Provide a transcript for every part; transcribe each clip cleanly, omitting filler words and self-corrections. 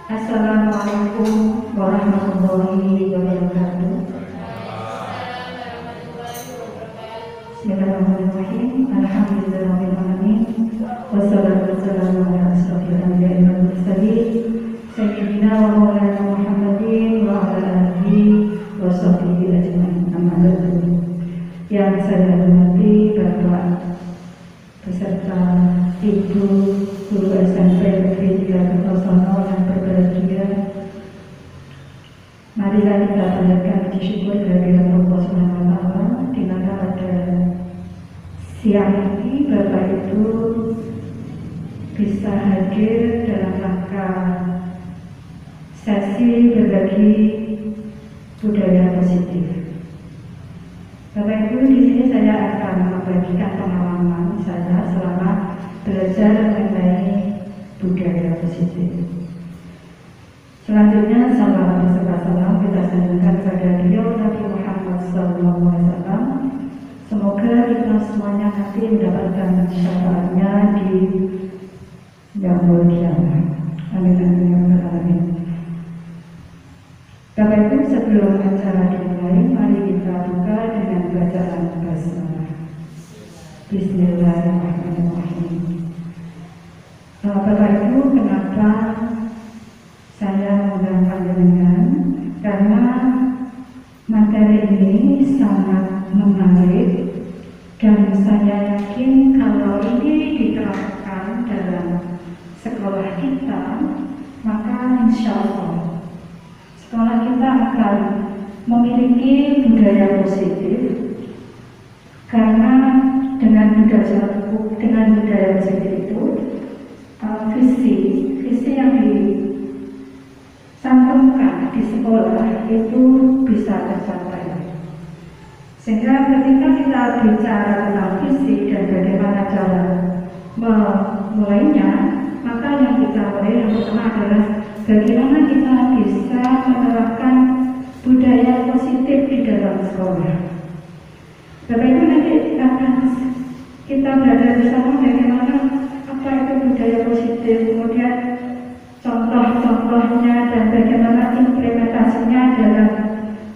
Assalamualaikum warahmatullahi wabarakatuh. Bismillahirrahmanirrahim. Alhamdulillahirabbil alamin. Wassalatu wassalamu ala asyrofil anbiya'i wal mursalin sayyidina wa maulana Muhammadin wa ala alihi wa sahbihi ajmain. Amma ba'du. Yang saya hormati Bapak beserta Ibu Guru SMP Negeri 3 Kertosono yang berbahagia, marilah kita panjatkan puji syukur kehadirat Allah Subhanahu wa Ta'ala, di mana pada siang ini Bapak itu bisa hadir dalam rangka sesi berbagi budaya positif. Bapak Ibu, di sini saya akan membagikan pengalaman saya selama belajar mengenai budaya positif. Selanjutnya, salawat beserta salam kita sanjungkan kepada beliau Nabi Muhammad SAW. Semoga kita semuanya nanti mendapatkan syafaatnya di yaumul qiyamah. Amin amin ya rabbal alamin. Bapak Ibu, sebelum acara dimulai, mari kita buka dengan bacaan basmalah. Bismillahirrahmanirrahim. Bapak Ibu, kenapa saya mengundang panjenengan? Karena materi ini sangat menarik dan saya yakin kalau ini diterapkan dalam sekolah kita, maka insya Allah sekolah kita akan memiliki budaya positif, karena dengan budaya positif itu visi yang dicantumkan di sekolah itu bisa tercapai. Sehingga ketika kita bicara tentang visi dan bagaimana cara memulainya, maka yang kita mulai yang pertama adalah bagaimana kita bisa menerapkan budaya positif di dalam sekolah. Bapak Ibu, nanti akan kita belajar bersama bagaimana apa itu budaya positif, kemudian contoh-contohnya dan bagaimana implementasinya dalam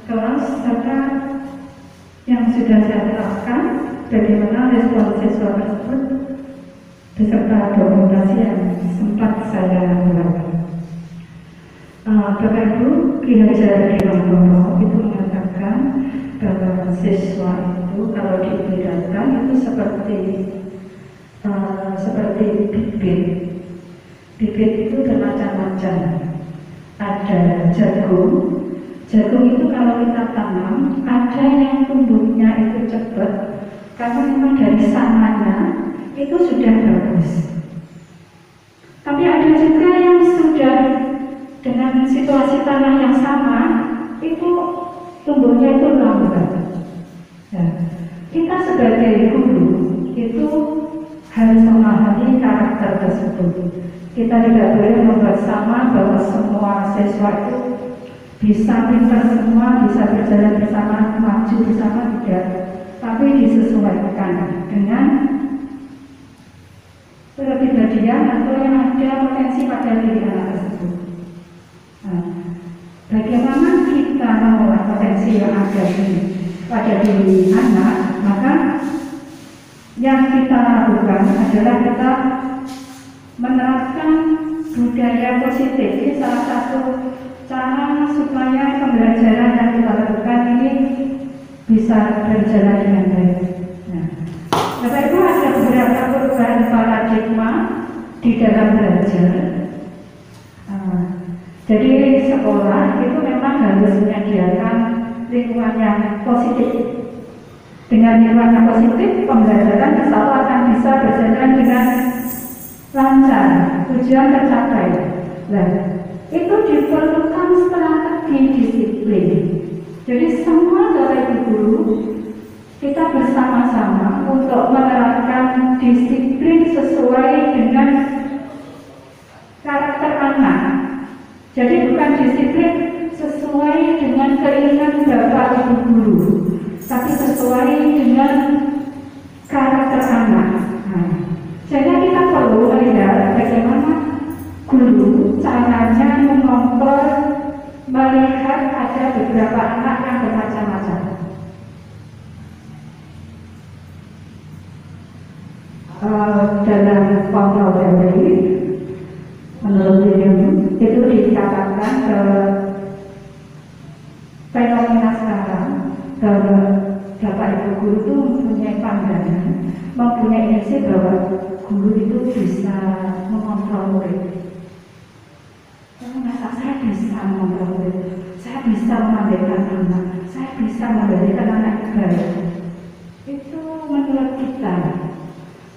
kelas, serta yang sudah saya terapkan, bagaimana respon siswa tersebut beserta dokumentasi yang sempat saya lakukan. Bapak Ibu, Ki Hajar Dewantoro itu mengatakan bahwa siswa itu kalau diibaratkan itu seperti bibit. Bibit itu bermacam-macam. Ada jagung. Jagung itu kalau kita tanam, ada yang tumbuhnya itu cepat, karena memang dari sananya itu sudah bagus. Tapi ada juga yang sudah dengan situasi tanah yang sama, itu tumbuhnya itu lambat. Nah, kita sebagai guru itu harus memahami karakter tersebut. Kita tidak boleh membuat sama bahwa semua siswa itu bisa pintar semua, bisa berjalan bersama, maju bersama, tidak. Tapi disesuaikan dengan kepribadian atau yang ada potensi pada diri anak tersebut. Nah, bagaimana kita mengolah potensi yang ada pada diri anak? Maka yang kita lakukan adalah kita menerapkan budaya positif. Ini salah satu cara supaya pembelajaran yang kita lakukan ini bisa berjalan dengan baik. Nah, Bapak Ibu, ada beberapa perubahan paradigma di dalam belajar. Jadi sekolah itu memang harus menyediakan lingkungan yang positif. Dengan lingkungan yang positif, pembelajaran insya Allah akan bisa berjalan dengan lancar, tujuan tercapai. Nah, itu diperlukan strategi disiplin. Jadi semua Bapak Ibu guru kita bersama-sama untuk menerapkan disiplin sesuai dengan karakter anak. Jadi bukan disiplin sesuai dengan keinginan Bapak Ibu guru, tapi sesuai dengan karakter anak. Nah, beberapa anak yang bermacam-macam. Dalam kontrol teori, menurut William itu dikatakan fenomena sekarang bahwa Bapak Ibu guru itu mempunyai pandangan, mempunyai ide bahwa guru itu bisa mengontrol murid. Saya bisa mengontrol murid, saya bisa memandaikan anak, saya bisa memberikan anak baik. Itu menurut kita.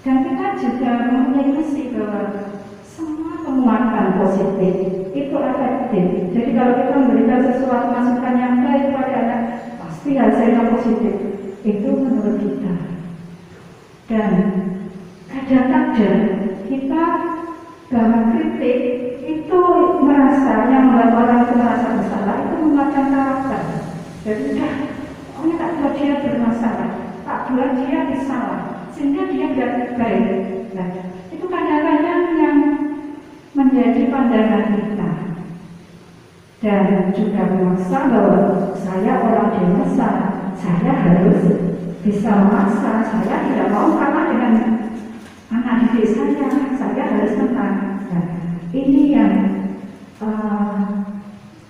Dan kita juga mempunyai misi bahwa semua penguatan positif itu efektif. Jadi kalau kita memberikan sesuatu masukan yang baik pada anak, pasti hasilnya positif. Itu menurut kita. Dan kadang-kadang kita bahwa kritik itu merasa, yang membuat orang itu merasa bersalah, itu menguatkan karakter. Jadi pokoknya tak buat dia bermasalah, tak buat dia bersalah, sehingga dia tidak baik. Nah, itu kadang-kadang yang menjadi pandangan kita. Dan juga memaksa bahwa saya orang dewasa, saya harus bisa memaksa, saya tidak mau kalah dengan anak didik saya harus menang. Nah, ini yang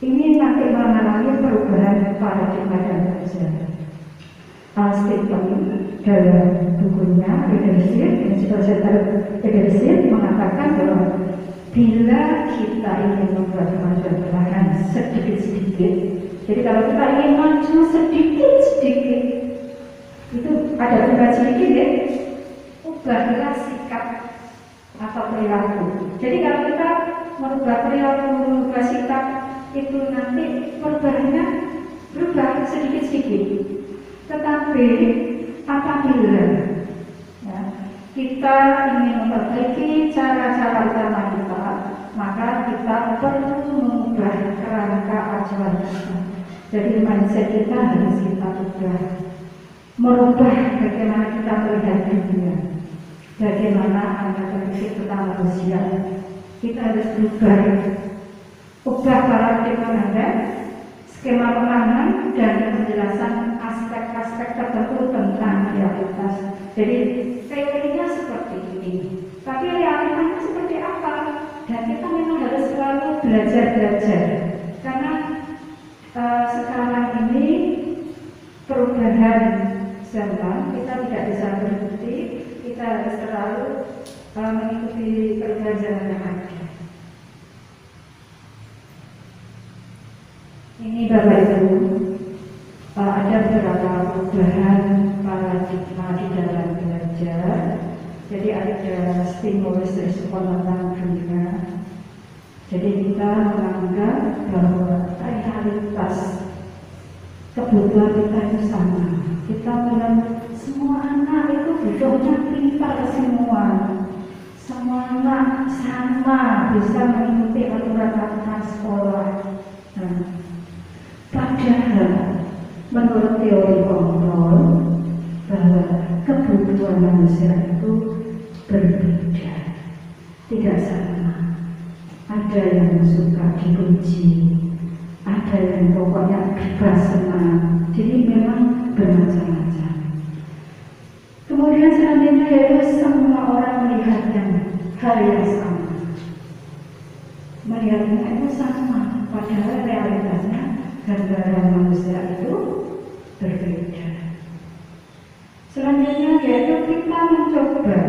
ini nanti mengalami perubahan paradigma dan belajar. Stephen dalam bukunya Leadership mengatakan bahwa bila kita ingin membuat kemajuan perlahan sedikit-sedikit, jadi kalau kita ingin maju sedikit-sedikit, itu ada perubahan sedikit ya, ubahlah sikap atau perilaku. Jadi kalau kita merubah perilaku, merubah sikap, itu nanti perubahannya berubah sedikit-sedikit. Tetapi apabila ya, kita ingin memperbaiki cara-cara utama kita, maka kita perlu mengubah kerangka acuan kita. Jadi mindset kita harus kita ubah, merubah bagaimana kita melihat dunia, bagaimana anda berpikir tentang manusia. Kita harus ubah paradigma anda, skema pemahaman dan penjelasan aspek-aspek tertentu tentang realitas. Jadi teorinya seperti ini, tapi realitanya seperti apa? Dan kita memang harus selalu belajar, karena sekarang ini perubahan zaman kita tidak bisa berhenti, kita harus selalu mengikuti perubahan zaman yang ada. Ini Bapak Ibu, ada beberapa perubahan paradigma di dalam belajar. Jadi ada stimulus respon tentang dunia. Jadi kita menganggap bahwa realitas kebutuhan kita itu sama. Kita bilang semua anak itu butuhnya pintar semua. Semua anak sama bisa mengikuti aturan-aturan sekolah. Nah, padahal menurut teori kontrol bahwa kebutuhan manusia itu berbeda, tidak sama. Ada yang suka dipuji, ada yang pokoknya bebas senang. Jadi memang bermacam-macam. Kemudian selanjutnya yaitu semua orang melihat hal yang sama. Melihatnya itu sama, padahal realitasnya gambaran manusia itu berbeda. Selanjutnya yaitu kita mencoba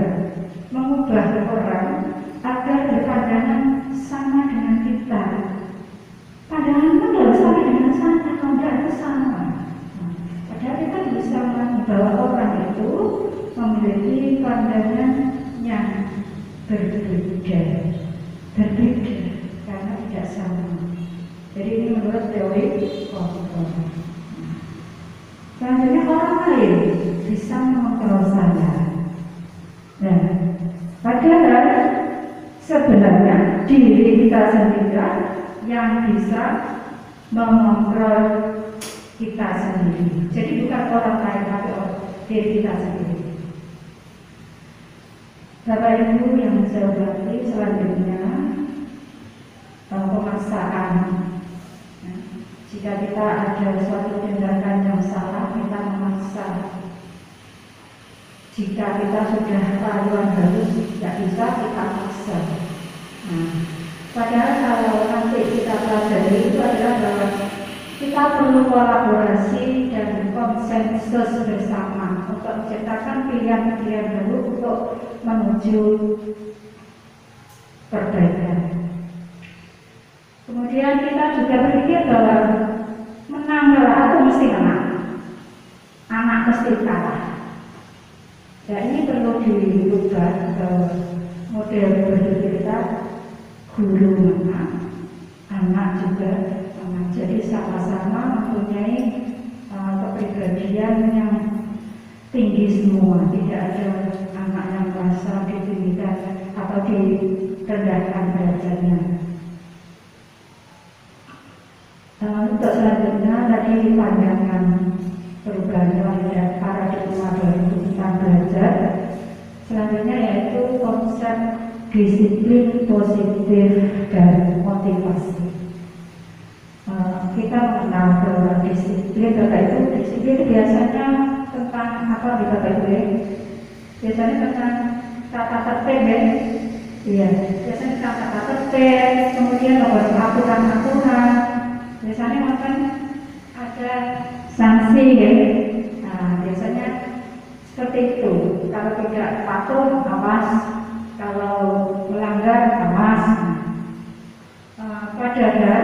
mengubah orang agar berpandangan sama dengan kita. Padahal itu tidak sama dengan sana, kalau itu sama. Padahal kita bisa membawa orang itu memiliki pandangan yang berbeda karena tidak sama. Jadi ini menurut teori kontrol. Selanjutnya orang lain bisa mengontrol saya. Nah, padahal sebenarnya diri kita sendiri yang bisa mengontrol kita sendiri. Jadi bukan orang lain, tapi diri kita sendiri. Bapak Ibu yang saya hormati, selanjutnya pemaksaan. Jika kita ada suatu tindakan yang salah, kita memaksa. Jika kita sudah kelaluan halus, tidak bisa, kita paksa. Nah, padahal kalau nanti kita pelajari itu adalah bahwa kita perlu kolaborasi dan konsensus bersama untuk menciptakan pilihan-pilihan baru untuk menuju perbaikan. Kemudian kita juga berpikir bahwa menang kalah itu mesti menang, anak mesti kalah. Dan ini perlu dirubah ke model berpikir kita, guru menang, anak juga menang. Jadi sama-sama mempunyai kepribadian yang tinggi semua, tidak ada anak yang merasa ditinggikan atau direndahkan derajatnya. Untuk selanjutnya tadi pandangan perubahan dan paradigma baru tentang belajar. Selanjutnya yaitu konsep disiplin positif dan motivasi. Kita mengenal bahwa disiplin biasanya tentang apa di Bapak Ibu? Biasanya tentang tata tertib ya. Iya, biasanya tentang tata tertib, kemudian aturan-aturan. Biasanya makan ada sanksi ya. Nah, biasanya seperti itu. Kalau tidak patuh, awas. Kalau melanggar, awas. Padahal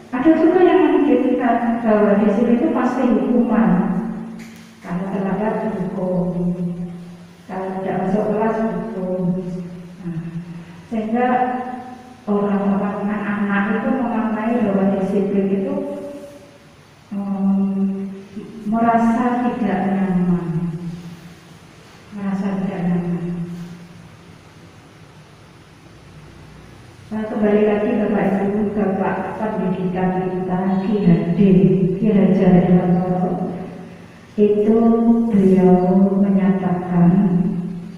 ada juga yang menunjukkan bahwa di sini itu pasti hukuman. Kalau terlambat hukum, kalau tidak masuk kelas hukum. Nah, sehingga orang-orang anak-anak itu memaknai bahwa disiplin itu merasa tidak nyaman, kembali lagi Bapak Ibu, Bapak pendidikan kita Ki Hajar Dewantoro itu beliau menyatakan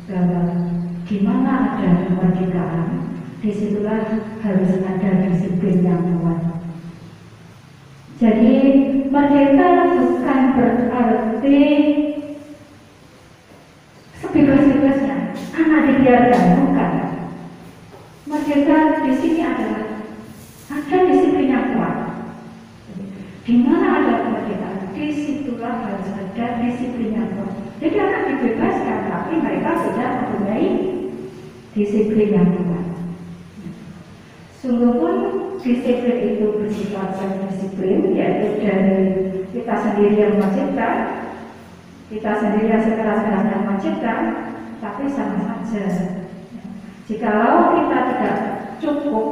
bahwa di mana ada kemerdekaan, disitulah harus ada disiplin yang kuat. Jadi merdeka bukan berarti sebebas-bebasnya anak dibiarkan, bukan. Merdeka di sini adalah ada disiplin yang kuat. Di mana ada kemerdekaan, disitulah harus ada disiplin yang kuat. Jadi anak dibebaskan, tapi mereka sudah mempunyai disiplin yang kuat. Sungguh pun disiplin itu bersifat self-disiplin, yaitu dari kita sendiri yang mewajibkan, kita sendiri yang sekeras-kerasnya mewajibkan, tapi sama saja. Jikalau kita tidak cukup,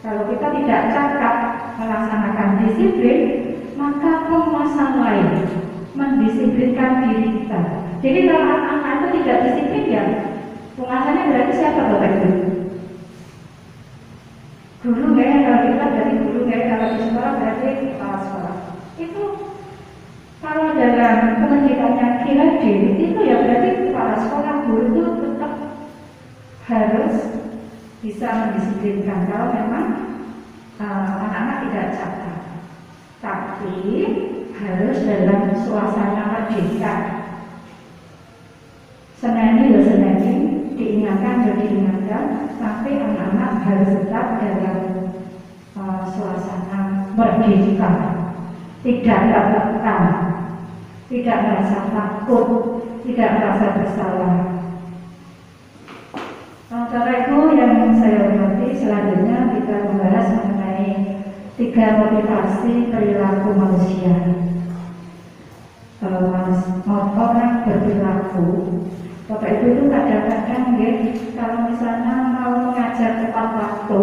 kalau kita tidak cakap melaksanakan disiplin, maka penguasa lain mendisiplinkan diri kita. Jadi kalau anak-anak itu tidak disiplin, ya penguasanya berarti siapa Bapak Ibu? Guru nggak ya? Kalau kita dari guru nggak ya? Kalau di sekolah berarti kepala sekolah. Itu kalau dalam pendidikannya Ki itu ya berarti kepala sekolah, guru itu tetap harus bisa mendisiplinkan kalau memang anak-anak tidak cakap, tapi harus dalam suasana merdeka. Seneni ya seneni, diingatkan ya diingatkan, tapi anak-anak harus tetap dalam suasana merdeka, tidak tertekan, tidak merasa takut, tidak merasa bersalah. Karena itu yang saya hormati, selanjutnya kita membahas mengenai 3 motivasi perilaku manusia. Orang berperilaku, Bapak Ibu itu kadang-kadang ya, kalau misalnya mau mengajar tepat waktu,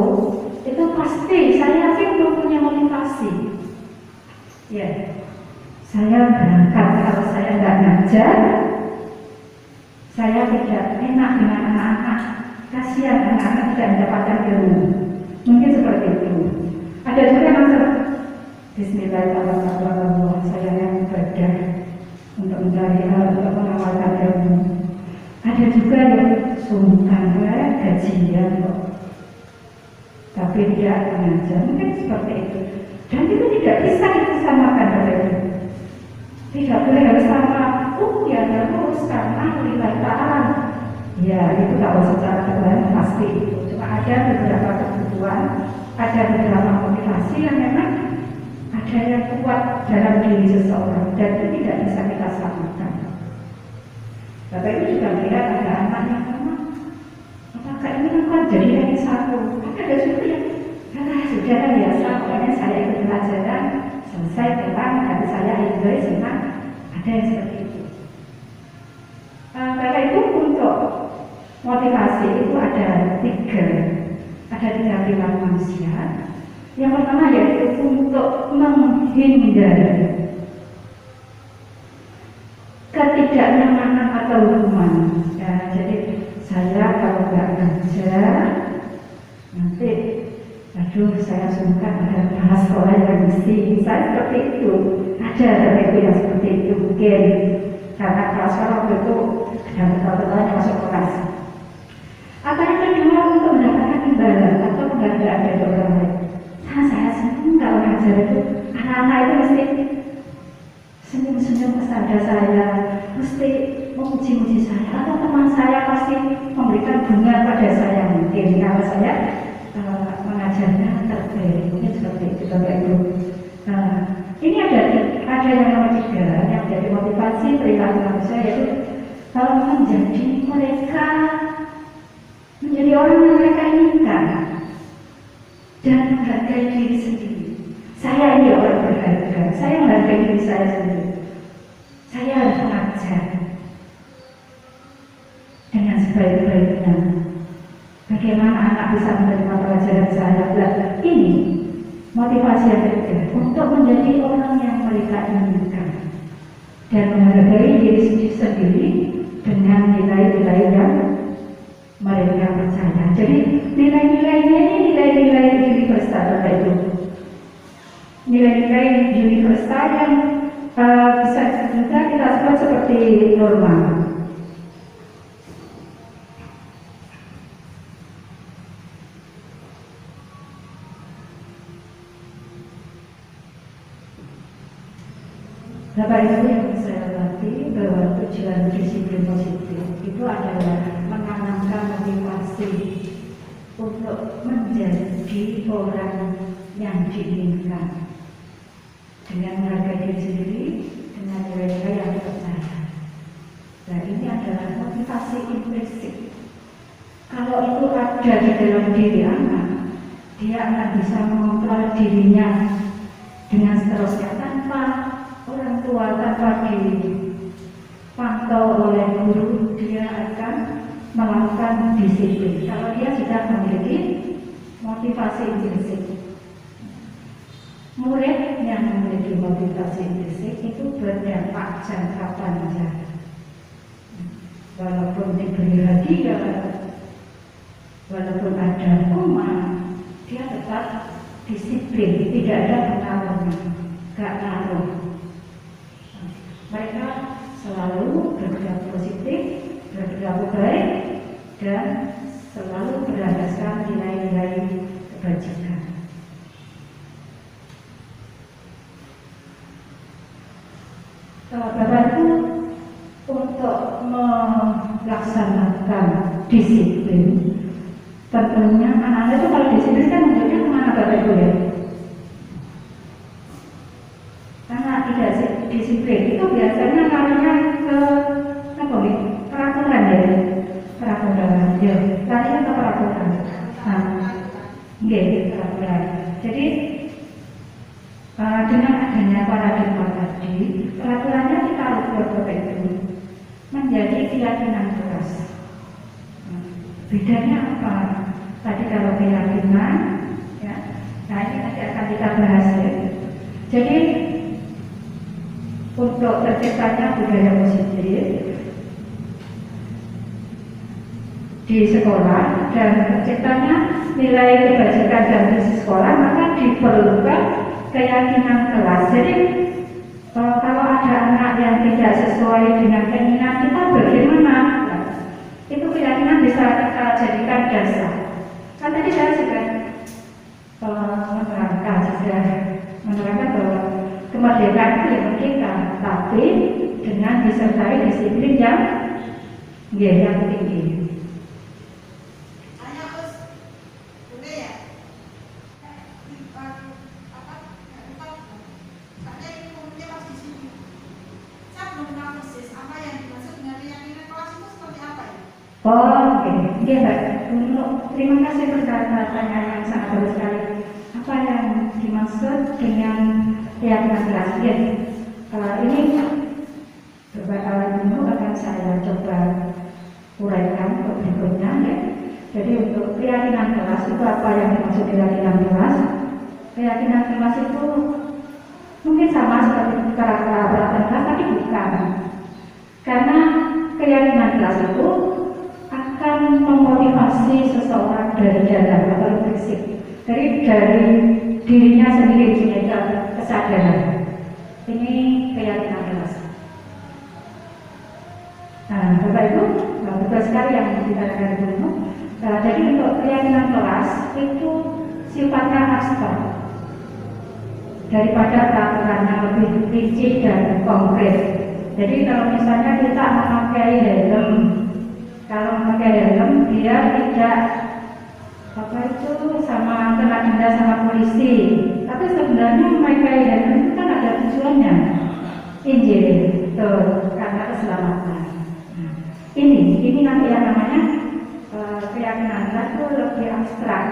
itu pasti saya yakin punya motivasi. Ya, saya berangkat, kalau saya nggak ngajar, saya tidak enak dengan anak-anak. Kasihan anak-anak tidak mendapatkan ilmu. Mungkin seperti itu. Ada juga yang Bismillahirrahmanirrahim, saya yang ibadah untuk mencari hal, untuk mengamalkan ilmu. Ada juga yang sungkan gajian kok, tapi dia mengajar. Mungkin seperti itu. Dan itu tidak bisa disamakan Bapak Ibu. Tidak boleh harus sama, ya harus karena lillahi ta'ala. Ya itu kalau secara kebetulan pasti itu. Cuma ada beberapa kebutuhan, ada beberapa motivasi yang memang ada yang kuat dalam diri seseorang dan itu tidak bisa kita samakan. Bapak Ibu juga melihat ada anak yang memang apakah ini kan jadi yang satu. Ada juga yang sudah biasa, pokoknya saya ikut pelajaran selesai pulang, tapi saya enjoy senang. Ada yang seperti itu. Bapak Ibu untuk motivasi itu ada tiga pilar manusia. Yang pertama yaitu untuk menghindari ketidaknyamanan atau hukuman. Ya, jadi saya kalau nggak kerja nanti, aduh saya sungkan ada bahas sekolah yang mesti saya seperti itu. Ada itu yang seperti itu mungkin karena kelas waktu itu dan betul-betulnya masuk kelas. Atau yang kedua untuk mendapatkan imbalan atau penghargaan dari orang lain. Saya senang kalau ngajar itu anak-anak itu mesti senyum-senyum kepada saya, mesti memuji-muji saya, atau teman saya pasti memberikan bunga pada saya mungkin kalau saya mengajarnya terbaik, mungkin seperti itu Bapak Ibu. Ini ada yang nomor 3 yang menjadi motivasi perilaku manusia yaitu menjadi mereka menjadi orang yang mereka inginkan dan menghargai diri sendiri. Saya ini orang berharga, saya menghargai diri saya sendiri. Saya harus mengajar dengan sebaik-baiknya. Bagaimana anak bisa menerima pelajaran saya? Ini motivasi yang ketiga untuk menjadi orang yang mereka inginkan dan menghargai diri sendiri dengan nilai-nilai yang mereka percaya. Jadi nilai-nilainya ini nilai-nilai universal Bapak Ibu. Nilai-nilai universal yang bisa juga kita sebut seperti norma. Bapak Ibu yang saya hormati, bahwa tujuan disiplin positif itu adalah menanamkan motivasi untuk menjadi orang yang diinginkan dengan menghargai diri sendiri, dengan nilai-nilai yang dipercaya. Nah ini adalah motivasi implisit. Kalau itu ada di dalam diri anak, dia akan bisa mengontrol dirinya dengan seterusnya tanpa orang tua, tanpa dipantau oleh guru, dia akan melakukan disiplin. Kalau dia sudah memiliki motivasi implisit. Murid yang memiliki motivasi implisit itu berdampak jangka panjang. Walaupun diberi hadiah, walaupun ada hukuman, dia tetap disiplin, tidak ada pengaruhnya, gak ngaruh. Mereka selalu berperilaku positif, berperilaku baik, dan selalu berlandaskan nilai-nilai kebajikan. Bapak Ibu, untuk melaksanakan disiplin, tentunya anak-anak itu kalau disiplin kan menunjuknya kemana Bapak Ibu ya? Karena tidak disiplin itu biasanya larinya ke peraturan ya, peraturan ya, larinya ke peraturan. Peraturan. Jadi dengan adanya paradigma tadi, peraturannya kita ubah Bapak Ibu menjadi keyakinan keras. Bedanya apa? Tadi kalau keyakinan, ya, nah ini nanti akan kita bahas ya. Jadi untuk terciptanya budaya positif di sekolah dan terciptanya nilai kebajikan dan di sekolah, maka diperlukan keyakinan kelas. Jadi kalau ada anak yang tidak sesuai dengan keinginan kita, bagaimana? Itu keyakinan bisa kita jadikan dasar. Kan tadi saya sudah menerangkan, sudah menerangkan bahwa kemerdekaan itu ya merdeka, tapi dengan disertai disiplin yang tinggi. Oh, oke, Mbak. Terima kasih pertanyaan yang sangat bagus sekali. Apa yang dimaksud dengan keyakinan kelas? Ini dulu akan saya coba uraikan untuk berikutnya. Ya. Jadi untuk keyakinan kelas itu apa yang dimaksud keyakinan kelas? Keyakinan kelas itu mungkin sama seperti peralatan kelas, tapi bukan. Karena keyakinan kelas itu akan memotivasi seseorang dari dalam atau fisik, dari dirinya sendiri punya kesadaran. Ini keyakinan kelas. Nah, Bapak Ibu, betul sekali yang dikatakan dulu. Jadi untuk keyakinan kelas itu sifatnya abstrak daripada peraturan yang lebih rinci dan konkret. Jadi kalau misalnya kita memakai helm, kalau memakai helm dia tidak sama kena denda sama polisi, tapi sebenarnya memakai helm itu kan ada tujuannya, Injil, karena keselamatan. Ini nanti yang namanya keyakinan itu lebih abstrak.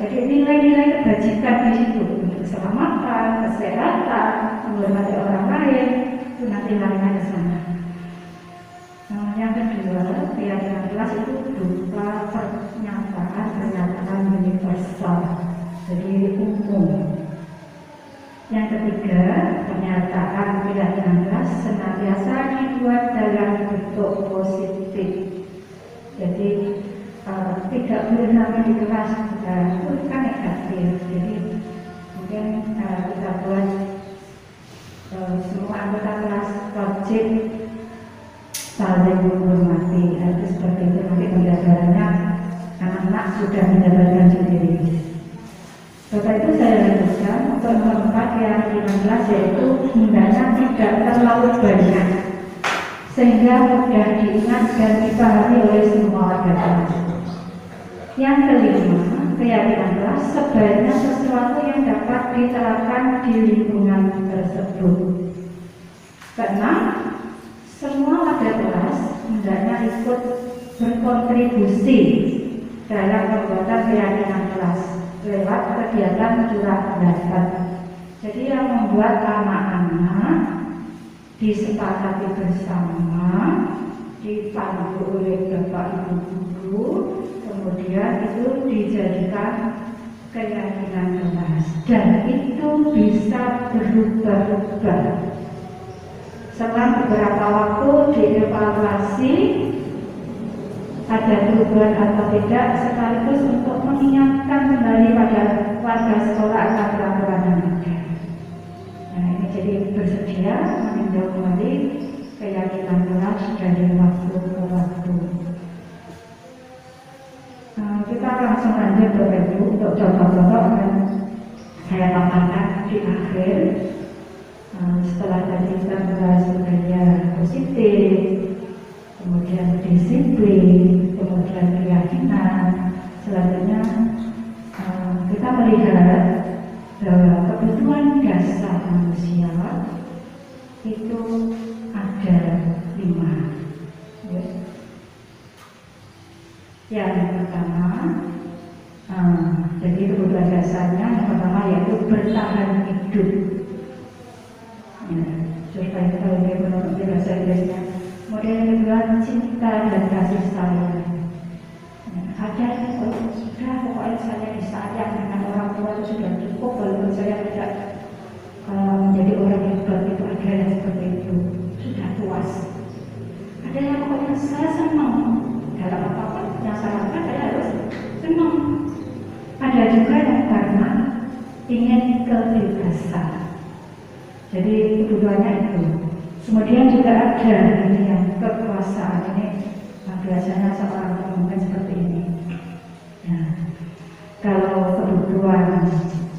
Jadi nilai-nilai kebajikan di situ, untuk keselamatan, kesehatan, menghormati orang lain, itu nanti nilainya ke sana. Yang kedua, keyakinan kelas itu berupa pernyataan universal, jadi umum. Yang ketiga, pernyataan keyakinan kelas senantiasa dibuat dalam bentuk positif. Jadi tidak boleh sampai di kelas itu kan negatif. Jadi mungkin kita buat semua anggota kelas wajib saling menghormati, itu seperti itu. Nanti pembelajarannya anak-anak sudah mendapatkan sendiri. Bapak itu saya lanjutkan untuk nomor 4 keyakinan kelas, yaitu hendaknya tidak terlalu banyak sehingga mudah diingat dan dipahami oleh semua warga kelas. Yang kelima, keyakinan kelas sebaiknya sesuatu yang dapat diterapkan di lingkungan tersebut. Keenam, semua warga kelas hendaknya ikut berkontribusi dalam pembuatan keyakinan kelas lewat kegiatan curah pendapat. Jadi yang membuat anak-anak disepakati bersama, dipandu oleh Bapak Ibu guru, kemudian itu dijadikan keyakinan kelas, dan itu bisa berubah-ubah. Setelah beberapa waktu dievaluasi ada perubahan atau tidak, sekaligus untuk mengingatkan kembali pada warga sekolah akan peraturan yang ada. Nah, ini jadi bersedia meninjau kembali keyakinan kelas dari waktu ke waktu. Kita langsung lanjut untuk contoh-contoh akan saya paparkan di akhir. Setelah tadi kita membahas budaya positif, kemudian disiplin, kemudian keyakinan, selanjutnya kita melihat bahwa kebutuhan dasar manusia itu ada 5. Yang pertama, jadi kebutuhan dasarnya yang pertama yaitu bertahan hidup. Coba kita lihat menurut bahasa Inggrisnya. Kemudian yang kedua, cinta dan kasih sayang. Ada sudah pokoknya saya disayang dengan orang tua itu sudah cukup, walaupun saya tidak menjadi orang yang hebat, itu ada yang seperti itu, sudah puas. Ada yang pokoknya saya senang dalam apa-apa yang saya lakukan, saya harus senang. Ada juga yang karena ingin kebebasan. Jadi kebutuhannya itu. Kemudian juga ada ini yang kekuasaan, ini biasanya seorang pemimpin seperti ini. Nah, kalau kebutuhan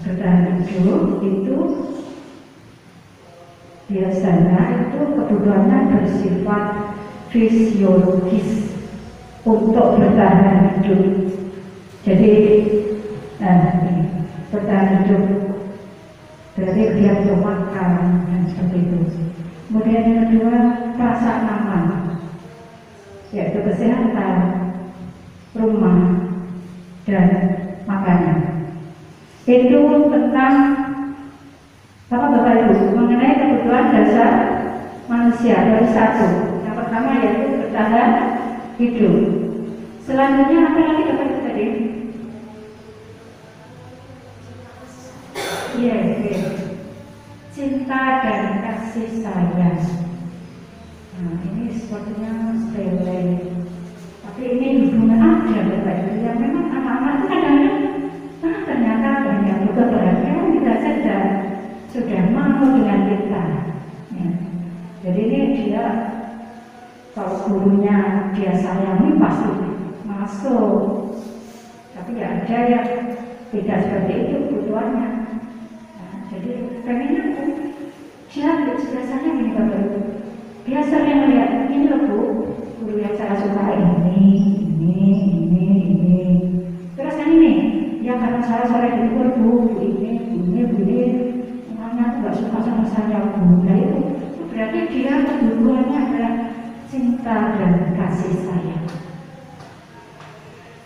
bertahan hidup itu Biasanya itu kebutuhannya bersifat fisiologis untuk bertahan hidup. Jadi, ini bertahan hidup berarti dia untuk makan dan seperti itu. Kemudian yang kedua, rasa aman, yaitu kesehatan, rumah, dan makanan. Itu tentang apa Bapak Ibu mengenai kebutuhan dasar manusia dari satu. Yang pertama yaitu bertahan hidup. Selanjutnya apa lagi Bapak Ibu tadi? Yes. Cinta dan kasih sayang. Nah, ini sepertinya sepele, tapi ini hubungan ada Bapak Ibu yang memang anak-anak itu kadang-kadang ternyata banyak juga perhatian kita saja sudah mau dengan kita. Ya. Jadi ini dia kalau gurunya dia sayangi pasti masuk, tapi ya ada yang tidak seperti itu kebutuhannya. Nah, jadi pengennya dia biasanya ini Bapak Ibu. Dia sering melihat ini loh Bu, guru yang saya suka ini. Terus yang ini, ya karena saya sore diukur Bu, ini, namanya nggak suka sama saya Bu. Nah itu berarti dia kebutuhannya adalah cinta dan kasih sayang.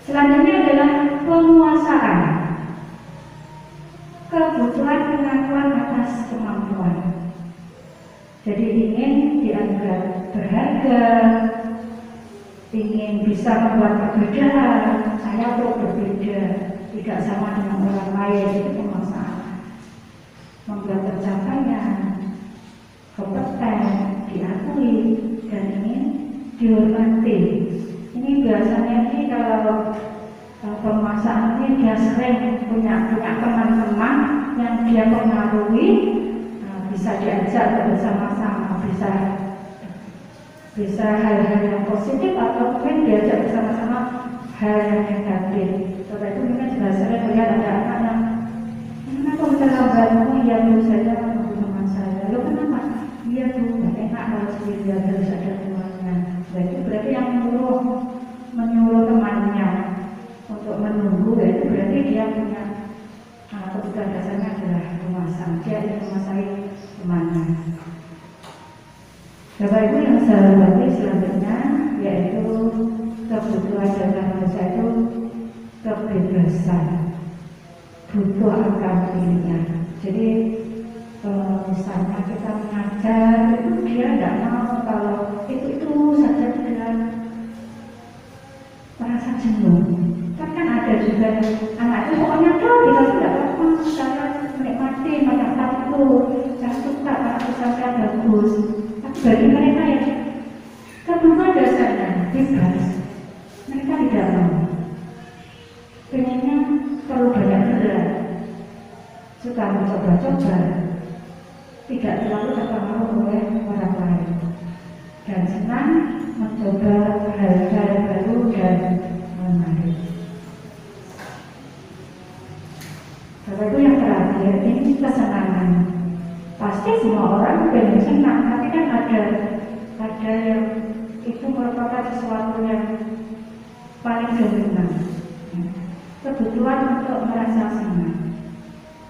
Selanjutnya adalah penguasaan, kebutuhan pengakuan atas kemampuan. Jadi ingin dianggap berharga, ingin bisa membuat perbedaan. Saya tuh berbeda, tidak sama dengan orang lain, itu penguasaan. Membuat pencapaian, kompeten, diakui, dan ingin dihormati. Ini biasanya ini kalau penguasaan ini dia sering punya teman-teman yang dia pengaruhi, bisa diajak bersama-sama, bisa hal-hal yang positif atau mungkin diajak bersama-sama hal yang negatif. Setelah itu mungkin juga sering melihat ada anak yang kenapa terlambatmu ya Bu, saya menunggu teman saya. Lo kenapa? Iya Bu, gak enak kalau sendirian harus ada temannya. Nah itu berarti yang menyuruh temannya untuk menunggu, itu berarti dia punya kebutuhan dasarnya adalah penguasaan. Dia ingin menguasai temannya. Bapak Ibu yang saya hormati, selanjutnya yaitu kebutuhan dasar manusia itu kebebasan, butuh akan pilihan. Jadi misalnya kita mengajar itu dia tidak mau kalau itu saja dengan merasa jenuh. Kan ada juga anak itu pokoknya tuh kita tidak apa-apa, saya menikmati banyak waktu, saya suka anak saya bagus. Tapi bagi mereka yang kebutuhan dasarnya bebas, mereka tidak mau. Pengennya terlalu banyak gerak, suka mencoba-coba, tidak terlalu terpengaruh oleh orang lain, dan senang mencoba hal-hal baru dan menarik. Bapak Ibu yang terakhir, ini kesenangan. Pasti semua orang pengen senang, tapi kan ada yang itu merupakan sesuatu yang paling dominan. Kebutuhan untuk merasa senang.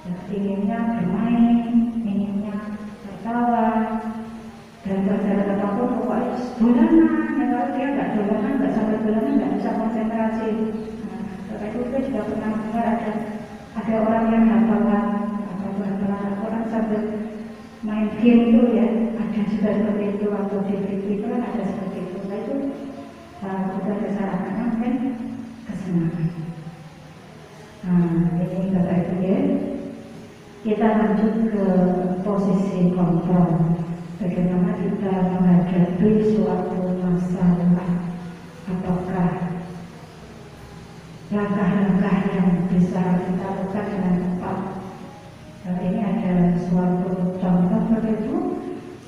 Ya, inginnya bermain, inginnya tertawa, dan berjalan apapun pokoknya dolanan. Kalau dia nggak dolanan, nggak sampai dolanan, nggak bisa konsentrasi. Bapak Ibu juga pernah dengar ada orang yang hafalan Al-Quran sambil main game itu ya, ada juga seperti itu, atau di TV itu kan ada seperti itu. Nah itu kita kesalahan kan kesenangan. Ini Bapak Ibu ya, kita lanjut ke posisi kontrol. Bagaimana kita menghadapi suatu masalah, apakah langkah-langkah yang bisa kita lakukan dengan tepat. Ini ada suatu contoh Bapak Ibu.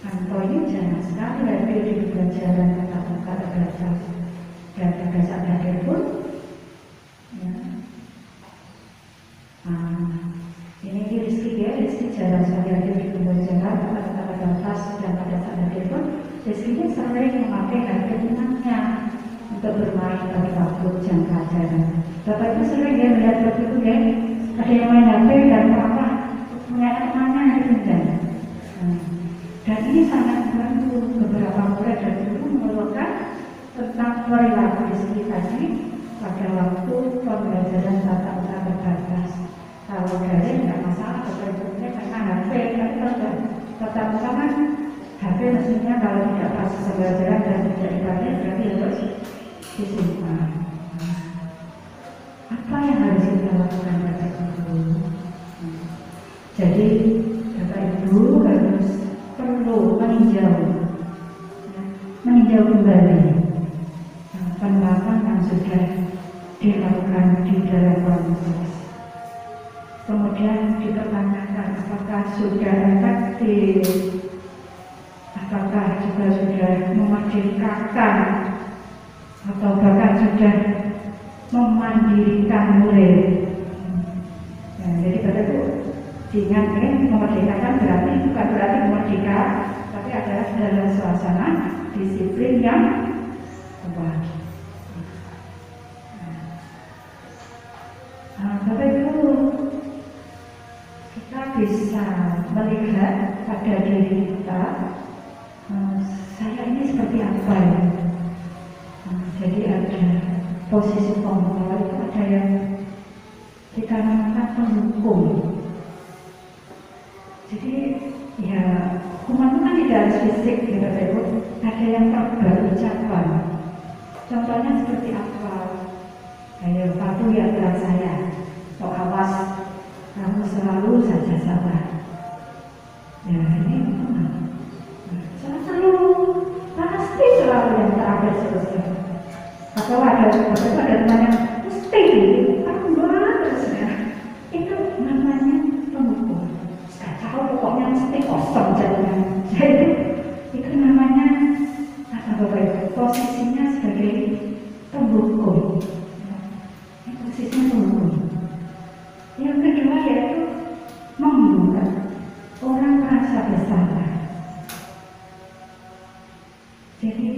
Anto ini jarang sekali hadir di pelajaran tatap muka terbatas dan terbatas hadir pun. Ya. Ini Rizky ya, Rizky jarang sekali hadir di pelajaran tatap muka terbatas siswinya sering memakai HP temannya untuk bermain pada waktu jam pelajaran. Bapak itu sering ya melihat waktu itu ya, ada yang main HP dan apa punya temannya gitu kan. Dan ini sangat membantu beberapa murid dan guru mengeluarkan tentang perilaku disiplin tadi pada waktu pembelajaran tatap muka terbatas. Kalau daring nggak masalah, betul-betulnya karena HP, tapi kalau tatap muka kan HP mestinya kalau tidak pas pembelajaran dan tidak dipakai berarti harus disimpan. Apa yang harus kita lakukan Bapak Ibu? Jadi Bapak Ibu harus perlu meninjau kembali penerapan yang sudah dilakukan di dalam proses. Kemudian dipertanyakan apakah sudah efektif, apakah juga sudah memerdekakan atau bahkan sudah memandirikan murid. Jadi Bapak Ibu diingat ya, memerdekakan bukan berarti memerdeka, tapi adalah dalam suasana disiplin yang kuat. Bapak Ibu, kita bisa melihat pada diri kita, saya ini seperti apa ya? Jadi ada posisi kontrol, itu ada yang kita namakan penghukum. Jadi ya hukuman itu kan tidak harus fisik ya Bapak Ibu, ada yang berucapan. Contohnya seperti apa? Ayo patuh ya aturan saya, kok awas kamu selalu saja salah. Ya ini selalu pasti selalu yang terakhir selesai. Atau ada teman yang mesti aku terus ya. Itu namanya penghukum. Gak tahu pokoknya mesti kosong jadinya. Jadi itu namanya apa Bapak Ibu? Posisinya sebagai penghukum. Posisinya penghukum. Yang kedua yaitu membuat orang merasa bersalah. Jadi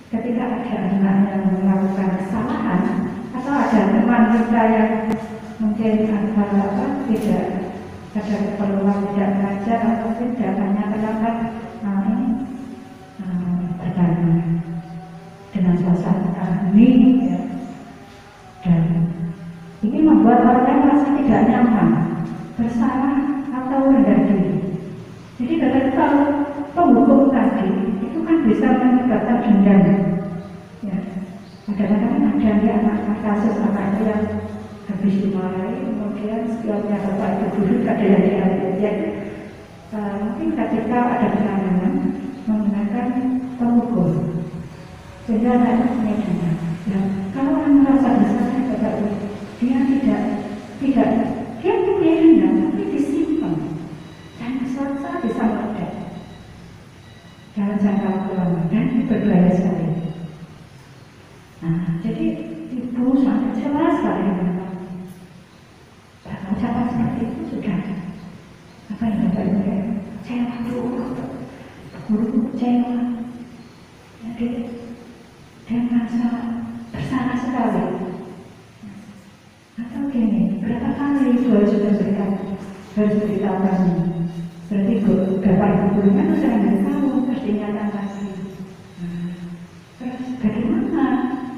ketika ada anak yang melakukan kesalahan atau ada teman kita yang mungkin tidak ada keperluan tidak belajar atau tidak hanya terlambat, ini bertanya dengan suasana ini ya. Dan ini membuat orang merasa tidak nyaman, bersalah atau rendah diri. Jadi kalau penghukum tadi itu kan bisa menyebabkan dendam. Ya, kadang-kadang ada anak kasus anak yang habis dimarahi, kemudian setiapnya bapak itu dulu ada yang diambil. Mungkin ketika ada penanganan menggunakan penghukum, sehingga anak punya dendam. Ya, kalau orang merasa bersalah, bapak dia tidak dia punya dendam, tapi disimpan dan suatu saat bisa meledak dalam jangka waktu lama dan berbahaya sekali. Nah, jadi ibu sangat jelas sekali bahwa ucapan seperti itu sudah apa yang Bapak Ibu ya, kecewa guru kecewa, jadi dia merasa bersalah sekali. Atau gini, berapa kali ibu harus beritahukan? Berarti Bapak Ibu guru kan sudah nggak tahu, terus dinyatakan lagi. Terus bagaimana?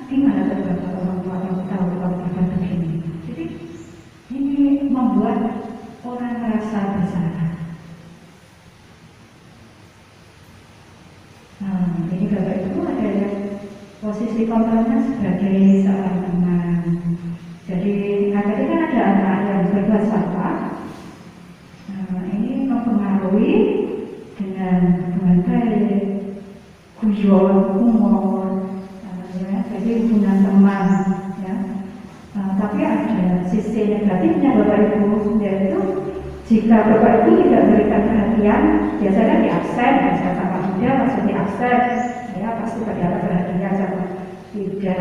Gimana Bapak orang tua yang tahu kalau Bapak begini? Jadi ini membuat orang merasa bersalah. Jadi Bapak Ibu ada posisi kontrolnya sebagai seorang teman. Jadi tadi kan ada anak yang berbuat salah. Ini mempengaruhi dengan baik, guyon, humor, ya, jadi hubungan teman, ya. Tapi ada sisi negatifnya Bapak Ibu, yaitu jika Bapak Ibu tidak memberikan perhatian, biasanya di absen, saya sama muda langsung di absen, ya pasti pada perhatian sama tidak.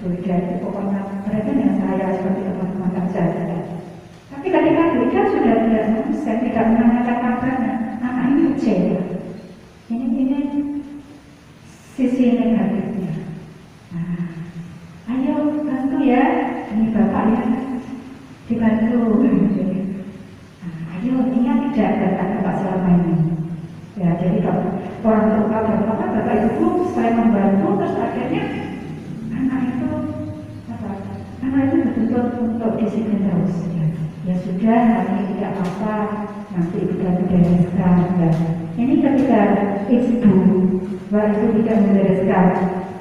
Itu pokoknya perhatian yang saya seperti teman-teman kerja. Tapi ketika Buddha sudah tidak mengusen, tidak menanyakan kabarnya, anak ini kecewa. Ini sisi negatifnya. Nah, ayo bantu ya, ini Bapak ya, dibantu. Nah, ayo ingat tidak kata Bapak selama ini. Ya, jadi kalau orang tua Bapak Ibu selain membantu, terus akhirnya anak itu betul-betul untuk disiplin terus. Ya sudah, nanti tidak apa-apa, nanti kita bereskan. Ya. Ini ketika ibu tidak membereskan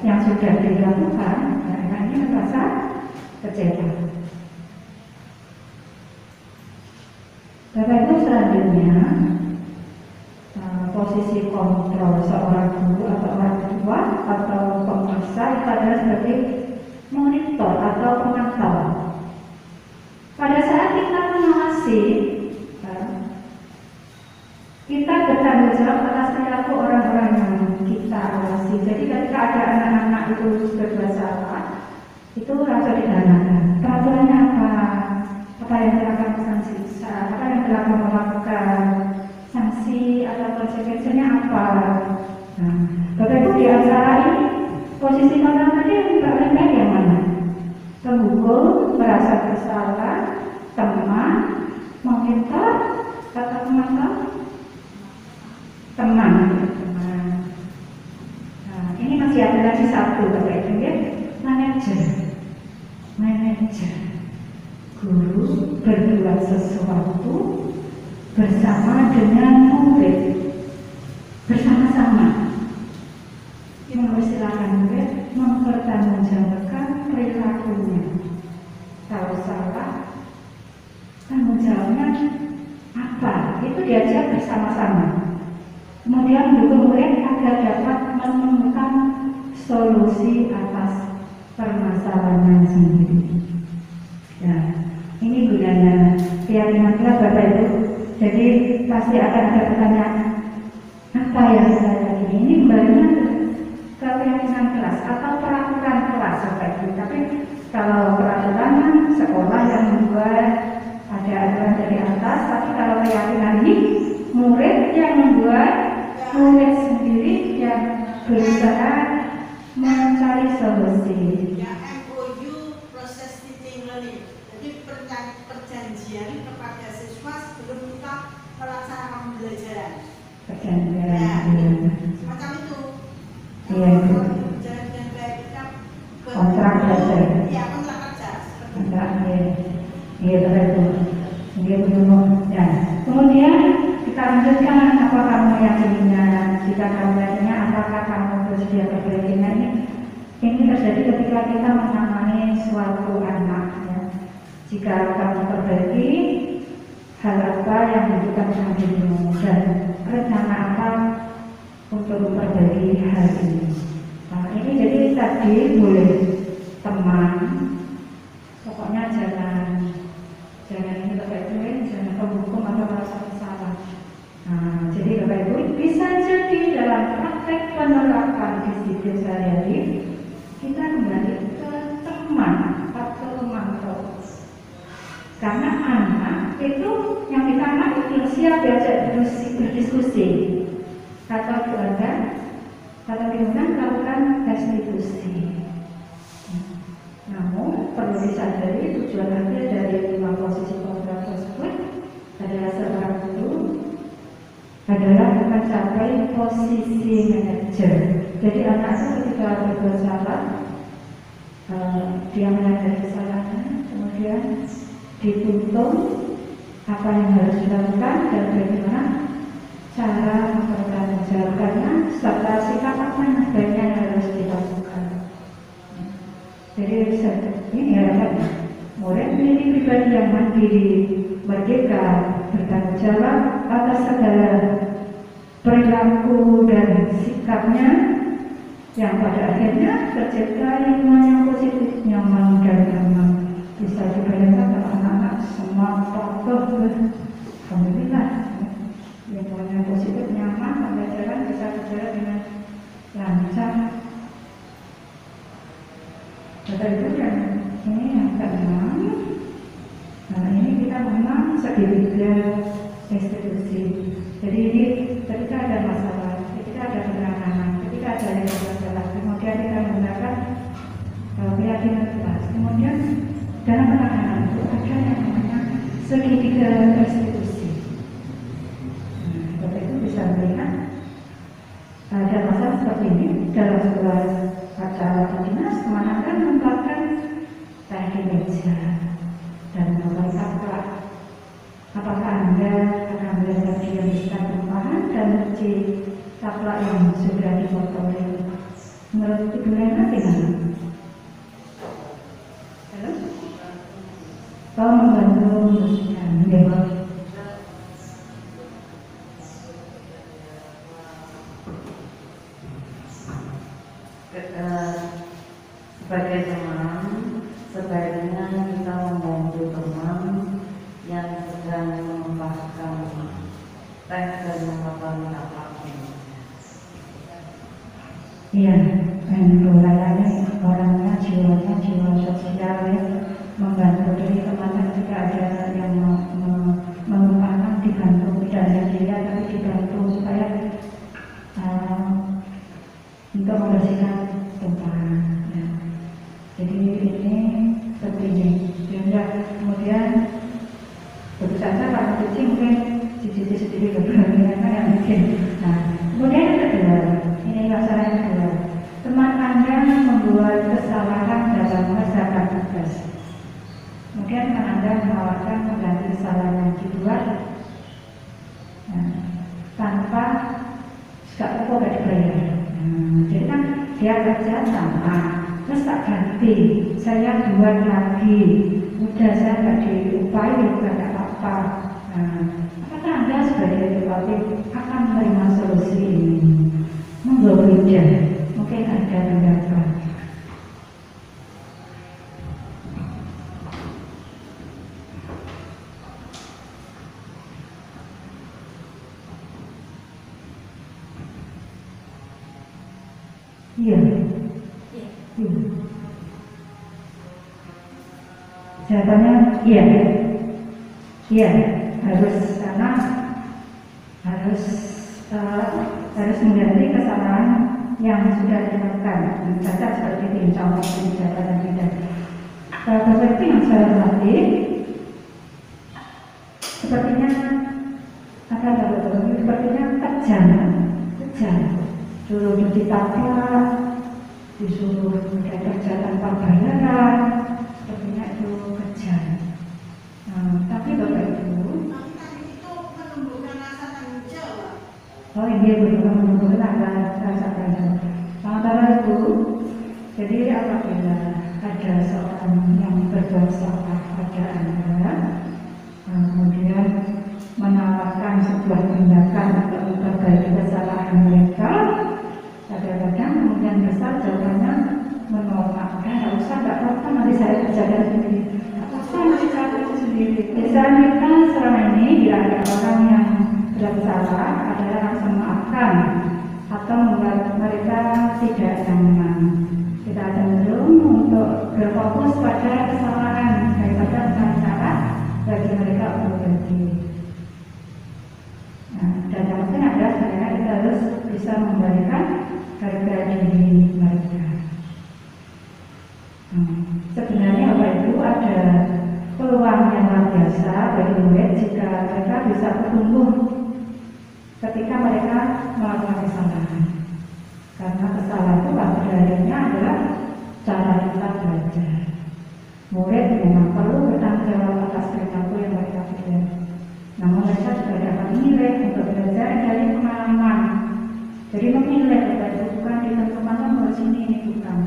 yang sudah dilakukan, ya, anaknya merasa kecewa. Bapak Ibu, selanjutnya posisi kontrol seorang guru atau orang tua atau penguasa itu adalah sebagai monitor atau pemantau. Pada saat kita mengawasi, kita bertanggung jawab atas perilaku orang-orang yang kita awasi. Jadi ketika ada anak-anak itu berbuat salah, itu harus didanakan. Peraturannya apa? Apa yang dilakukan sanksi besar? Apa yang dilakukan melakukan sanksi atau konsekuensinya apa? Nah, Bapak Ibu, di antara ini posisi mana tadi yang paling baik yang mana? Penghukum, merasa bersalah, teman, monitor, atau pemantau? Teman. Nah, ini masih ada lagi satu, Bapak Ibu ya, manajer. Guru berbuat sesuatu bersama dengan murid, bersama-sama mempersilahkan murid mempertanggungjawabkan perilakunya. Kalau salah, tanggung jawabnya apa? Itu diajak bersama-sama. Kemudian mendukung murid agar dapat menemukan solusi atas permasalahan sendiri. Ya, ini gunanya keyakinan kelas Bapak Ibu. Jadi pasti akan ada pertanyaan, apa yang saya yakini? Ini kembalinya ke keyakinan kelas atau peraturan kelas Bapak Ibu. Tapi kalau peraturan sekolah yang membuat ada aturan dari atas, tapi kalau keyakinan ini murid yang membuat, murid sendiri yang berusaha mencari solusi. MOU proses teaching learning. Jadi perjanjian kepada siswa sebelum kita melaksanakan pembelajaran. Perjanjian. Macam itu. Iya. Perjanjian dengan baik kita kontrak kerja. Iya, kontrak kerja. Kontrak iya betul. Dia belum. Ya. Kemudian kita lanjutkan, apa kamu yakininya? Jika kamu yakininya, apakah kamu bersedia berbagi? Ini terjadi ketika kita menangani suatu anak. Ya. Jika kamu berbagi, hal apa yang dibutuhkan dengan dirimu dan rencana apa untuk memperbaiki hal ini. Nah, ini jadi tadi boleh teman, pokoknya jangan ini Bapak Ibu, jangan penghukum atau merasa bersalah. Nah, jadi Bapak Ibu bisa jadi dalam praktek penerapan disiplin sehari-hari kita kembali ke teman atau pemantau. Karena anak itu yang ditanya itu siap diajak berdiskusi atau diundang melakukan restitusi. Namun perlu disadari tujuan akhir dari 5 posisi kontrak tersebut adalah seorang guru adalah mencapai posisi manajer. Jadi anak itu ketika berbuat salah, dia menyadari kesalahannya, kemudian dituntun apa yang harus dilakukan dan bagaimana cara mempertanggungjawabkannya serta sikap apa yang sebaiknya harus dilakukan. Jadi ini harapannya murid menjadi pribadi yang mandiri, merdeka, bertanggung jawab atas segala perilaku dan sikapnya, yang pada akhirnya tercipta lingkungan yang positif, nyaman dan aman. Bisa dibayangkan kalau anak-anak semua tokoh, alhamdulillah, lingkungan yang positif, nyaman, pembelajaran bisa berjalan dengan lancar. Bapak Ibu, dan ini yang ke-6. Nah, ini kita memang segitiga institusi. Jadi ini ketika ada masalah, ketika ada penanganan, ketika ada yang dalam anak-anak itu ada yang namanya segitiga restitusi. Bapak itu bisa melihat ada masalah seperti ini dalam sebuah acara dinas, kemana kan menempatkan teh di meja dan mulai taplak. Apakah Anda akan melihat dia bisa tumpahan dan mencuci taplak yang sudah dipotong? Menurut Ibu Lena gimana? Halo? Tolong membantu membersihkan dewan. Sebagai teman, sebaiknya kita membantu teman yang sedang menumpahkan teh dan memotong taplak. Iya, dan kayaknya orangnya jiwa sosial ya, membantu dari teman-teman jika ada yang menumpahkan dibantu, tidak hanya dia tapi dibantu supaya untuk membersihkan tumpahan. Ya. Jadi ini seperti ini. Kemudian tentu saja Pak Cuci mungkin cuci sendiri beberapa yang mungkin. Nah, kemudian yang kedua, ini masalah yang kedua. Teman Anda membuat kesalahan dalam mengerjakan tugas. Kemudian teman Anda menawarkan mengganti kesalahan yang dibuat tanpa apa dibayar. Jadi kan dia kerja sama, terus tak ganti, saya buat lagi, udah saya nggak diupahi, nggak apa-apa. Apakah Anda sebagai bupati akan menerima solusi ini? Monggo beda, mungkin ada pendapat. Iya. Jawabannya iya. Iya, harus karena harus mengganti kesalahan yang sudah dilakukan. Cacat seperti ini, contoh penjara dan tidak. Seperti yang saya hormati, sepertinya kejam. Dulu ditaplak, disuruh kerja tanpa bayaran, sepertinya itu kejam. Tapi Bapak Ibu, itu menumbuhkan rasa tanggung jawab. oh iya, menumbuhkan rasa tanggung jawab. Sementara itu, jadi apabila ada seorang yang berbuat salah pada Anda, kemudian menawarkan sebuah tindakan untuk memperbaiki kesalahan mereka, kadang-kadang kemudian besar jawabannya menolak. Nggak usah, nggak apa-apa, nanti saya kerjakan sendiri. Nanti saya kerjakan sendiri. Misalnya kita selama ini bila ada orang yang bersalah, adalah langsung memaafkan atau membuat mereka tidak nyaman. Kita cenderung untuk berfokus pada kesalahan daripada cara bagi mereka untuk berhenti. Dan yang penting adalah sebenarnya kita harus bisa memberikan harga diri mereka. Sebenarnya Bapak Ibu ada peluang yang luar biasa bagi murid jika mereka bisa bertumbuh ketika mereka melakukan kesalahan. Karena kesalahan itu pada akhirnya adalah cara kita belajar. Murid memang perlu bertanggung jawab atas perilaku yang mereka buat. Namun mereka juga dapat menilai untuk belajar dari pengalaman. Jadi memilih bukan ditentukan harus ini bukan.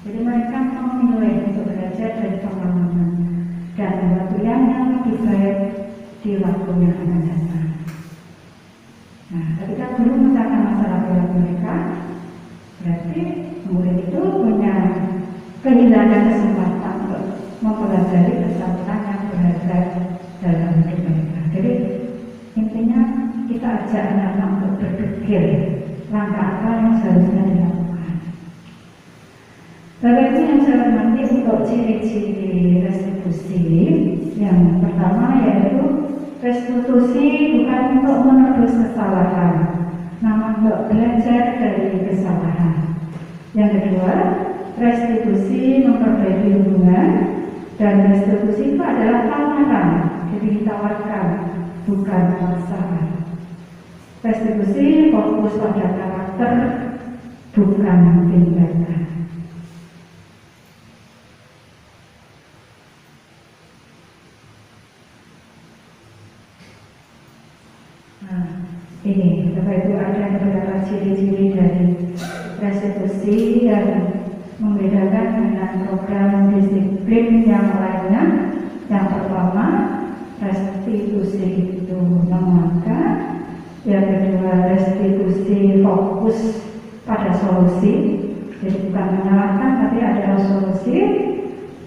Jadi mereka memilih untuk belajar dari pengalaman dan membuat pilihan yang lebih baik di waktu yang akan datang. Nah, ketika guru memecahkan masalah perilaku mereka, berarti murid itu punya kehilangan kesempatan untuk mempelajari kesalahan yang berharga dalam hidup mereka. Jadi intinya kita ajak anak-anak untuk berpikir langkah apa yang seharusnya dilakukan. Bapak Ibu yang saya hormati, untuk ciri-ciri restitusi yang pertama yaitu restitusi bukan untuk menebus kesalahan, namun untuk belajar dari kesalahan. Yang kedua, restitusi memperbaiki hubungan Dan restitusi itu adalah tawaran, jadi ditawarkan, bukan masalah. Restitusi fokus pada karakter, bukan tindakan. Nah, ini Bapak Ibu ada beberapa ciri-ciri dari restitusi yang membedakan dengan program disiplin yang lainnya. Yang pertama, restitusi itu memakan. Yang kedua, restitusi fokus pada solusi, jadi bukan menyalahkan tapi adalah solusi.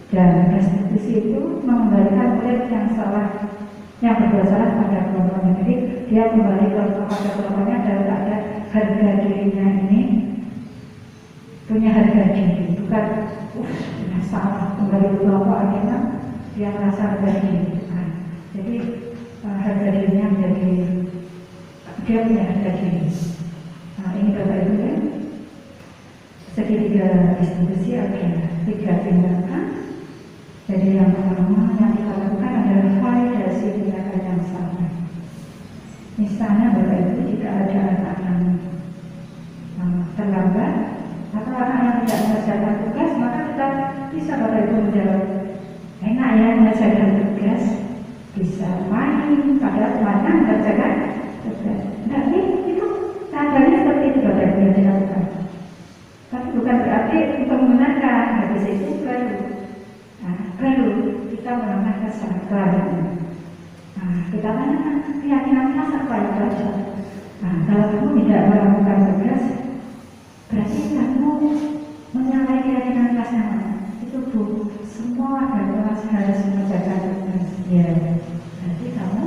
Dan restitusi itu mengembalikan murid yang salah, yang berbuat salah pada kelompoknya. Jadi dia kembali kepada kelompoknya dan ada harga dirinya ini punya harga diri, bukan punya salah kembali ke kelompok akhirnya dia merasa harga diri, bukan. Jadi harga dirinya menjadi dia punya harga diri. Nah, ini Bapak Ibu ya. Segitiga distribusi ada 3 tindakan. Jadi yang pertama yang kita lakukan adalah validasi tindakan yang salah. Misalnya Bapak Ibu jika ada anak yang terlambat atau anak yang tidak mengerjakan tugas, maka kita bisa Bapak Ibu menjawab, enak ya mengerjakan tugas, bisa main padahal temannya mengerjakan tugas. Nah itu tandanya seperti itu Bapak Ibu yang dilakukan. Tapi bukan berarti untuk membenarkan, habis itu perlu kita menambah kesadaran. Kita tanyakan keyakinan dasar apa yang belajar. Kalau kamu tidak melakukan tugas, berarti kamu menyalahi keyakinan kelasnya mana? Itu Bu, semua kelas harus mengerjakan tugas. Ya, berarti kamu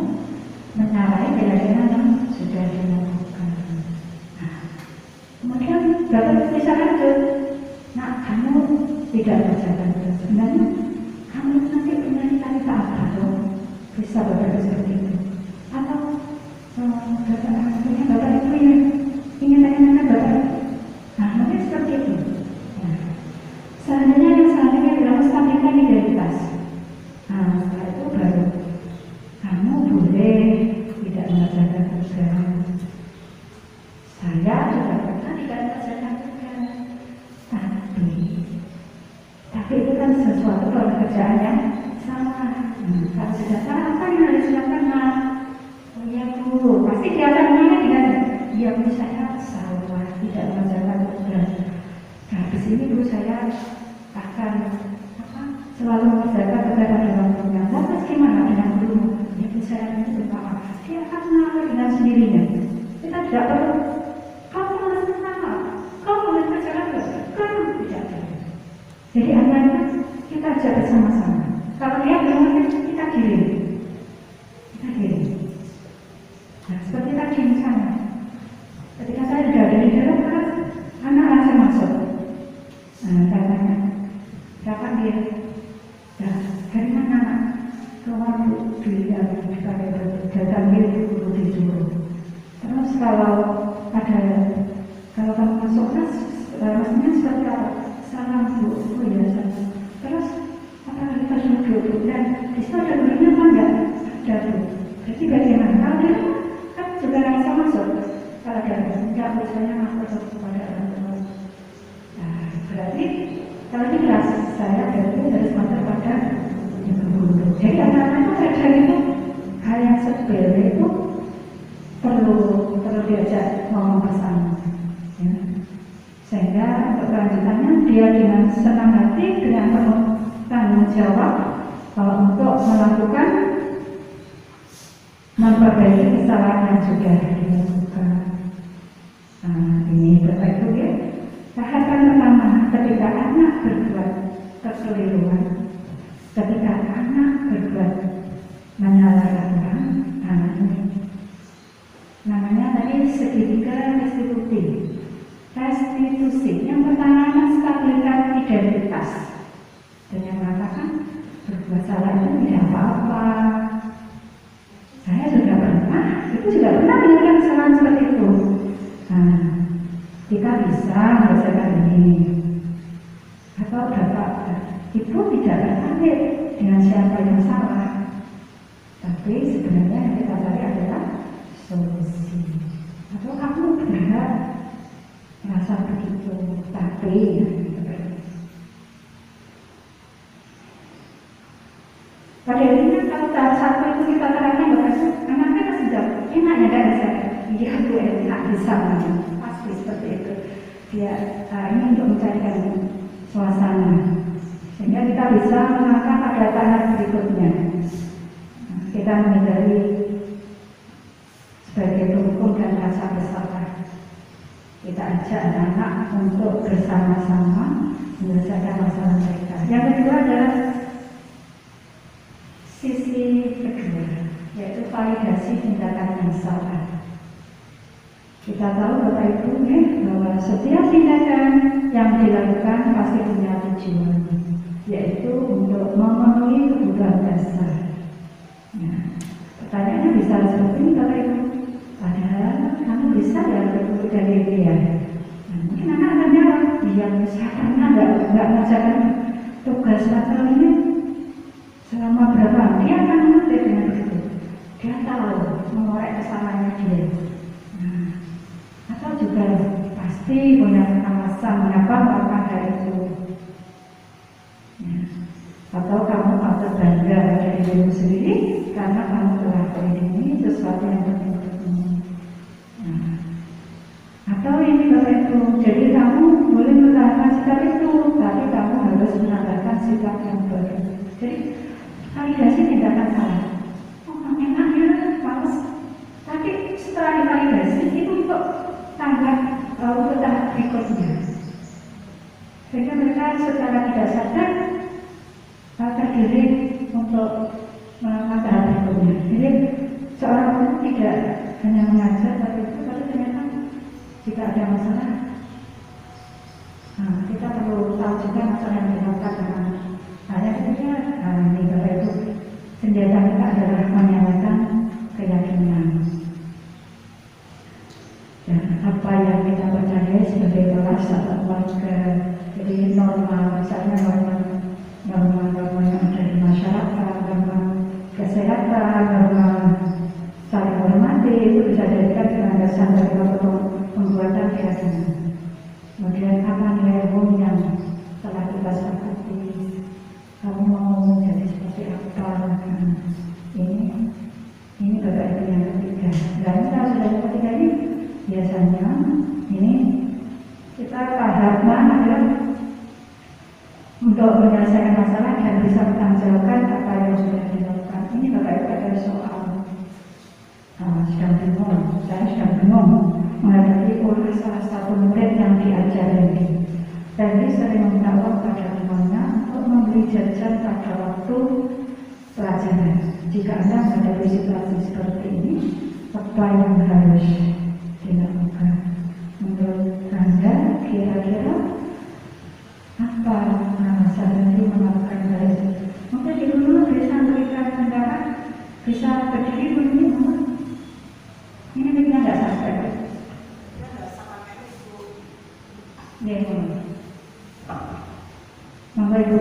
menyalahi keyakinan yang sudah dilakukan. Kemudian Bapak bisa lanjut. Nah, kamu tidak mengerjakan tugas. Sebenarnya kamu nanti punya cita-cita apa dong? Bisa Bapak seperti itu. Atau Bapak itu ingin tanya Bapak. Nah, mungkin seperti itu. Seandainya yang selanjutnya adalah menstabilkan identitas. Setelah itu baru kamu boleh tidak mengerjakan tugas. Saya sudah pernah tidak mengerjakan tugas. Tapi itu kan sesuatu pekerjaan yang salah. Kalau sudah salah, apa yang harus dilakukan? Oh ya Bu, pasti dia akan menanya dengan ya Bu, saya salah tidak mengerjakan tugas. Habis ini Bu, saya akan selalu mengerjakan tugas pada waktunya. Lantas gimana dengan Bu? Ya Bu, saya minta maaf. Dia akan mengalir dengan sendirinya. Kita tidak perlu. Kamu harus minta maaf. Kamu harus mengerjakan tugas. Kamu tidak perlu. Jadi akhirnya kita ajak bersama-sama. Kalau dia belum kita kirim. Nah, seperti tadi misalnya, ketika saya sudah ada di dalam kelas, anak langsung masuk. Saya tanya, kapan dia? Nah, dari mana anak? Keluar dipakai datang dia dulu disuruh. Terus kalau kamu masuk kelas, rasanya seperti apa? Salam Bu, oh ya salam. Terus apakah kita duduk dan di situ ada gurunya apa enggak? Ada Bu. Jadi bagaimana? Kalau dia kan juga bisa masuk. Kalau dia enggak, misalnya masuk kepada orang tua. Nah, berarti kalau di kelas saya berarti harus masuk pada guru. Jadi anak-anak kadang itu hal yang sepele itu perlu diajak ngomong bersama. Ya. Sehingga untuk kelanjutannya dia dengan senang hati, dengan penuh tanggung jawab untuk melakukan memperbaiki kesalahan yang sudah dilakukan. Ini Bapak Ibu ya. Tahapan pertama ketika anak berbuat kekeliruan, ketika anak berbuat menyalahkan orang, ini namanya tadi segitiga restitusi. Yang pertama menstabilkan identitas. Dan yang mengatakan berbuat salah itu tidak apa-apa. Saya sudah pernah, itu juga pernah melakukan kesalahan seperti itu. Kita bisa mengerjakan ini. Atau Bapak, Ibu tidak tertarik siapa yang salah, tapi sebenarnya yang kita cari adalah solusi. Atau kamu berhak merasa begitu, tapi pada intinya kalau tahap satu itu kita terangkan bahwa anaknya masih jauh, enaknya kan bisa, dia tuh enak bisa, pasti seperti itu. Dia ini untuk mencarikan suasana, sehingga kita bisa mengarahkan pada tahap berikutnya. Kita menghindari sebagai hukum dan rasa bersalah. Kita ajak anak-anak untuk bersama-sama menyelesaikan masalah mereka. Yang kedua adalah sisi kedua, yaitu validasi tindakan yang salah. Kita tahu Bapak Ibu bahwa setiap tindakan yang dilakukan pasti punya tujuan, yaitu untuk memenuhi kebutuhan dasar. Nah, pertanyaannya bisa seperti ini Bapak Ibu, padahal kamu bisa ya bertemu dari dia. Nah, mungkin anak akan jawab, iya bisa, karena nggak mengerjakan tugas macam ini selama berapa hari, dia akan mengerti dengan begitu. Dia tahu mengorek kesalahannya dia. Nah, atau juga pasti punya alasan mengapa melakukan hal itu. Nah, atau kamu patut bangga dari dirimu sendiri karena kamu telah melindungi sesuatu yang penting untukmu. Nah, atau ini Bapak Ibu, jadi kamu boleh mempertahankan sikap itu, tapi kamu harus menambahkan sikap yang baru. Jadi validasi tindakan salah. Oh, enak ya, males. Tapi setelah divalidasi itu untuk tahap berikutnya. Sehingga mereka secara tidak sadar tergiring untuk melakukan tahap berikutnya. Jadi seorang guru tidak hanya mengajar, tapi ternyata jika ada masalah, kita perlu tahu juga masalah yang dilakukan dengan hanya saja ini Bapak Ibu, senjata kita adalah menyalakan keyakinan. Dan apa yang kita percaya sebagai balas atau keluarga, jadi norma, misalnya norma yang ada di masyarakat, norma kesehatan, norma saling hormati, itu bisa dijadikan dengan dasar dari pembuatan keyakinan. Kemudian apa nilai umum yang telah kita sepakati, kamu mau menjadi seperti apa? Ini Bapak Ibu yang ketiga. Dan kalau sudah yang ketiga ini biasanya ini kita tahapnya adalah untuk menyelesaikan masalah dan bisa bertanggungjawabkan apa yang sudah dilakukan. Ini Bapak Ibu ada soal sedang bingung, saya sedang bingung menghadapi oleh salah satu murid yang diajar ini. Dan dia sering meminta uang pada temannya untuk membeli jajan pada waktu pelajaran. Jika Anda menghadapi situasi seperti ini, apa yang harus dilakukan? Menurut Anda kira-kira apa sehari melakukan hal itu? Mungkin di rumah bisa memberikan pendapat, bisa berdiri begini. Ini mungkin tidak sampai. Monggo Ibu.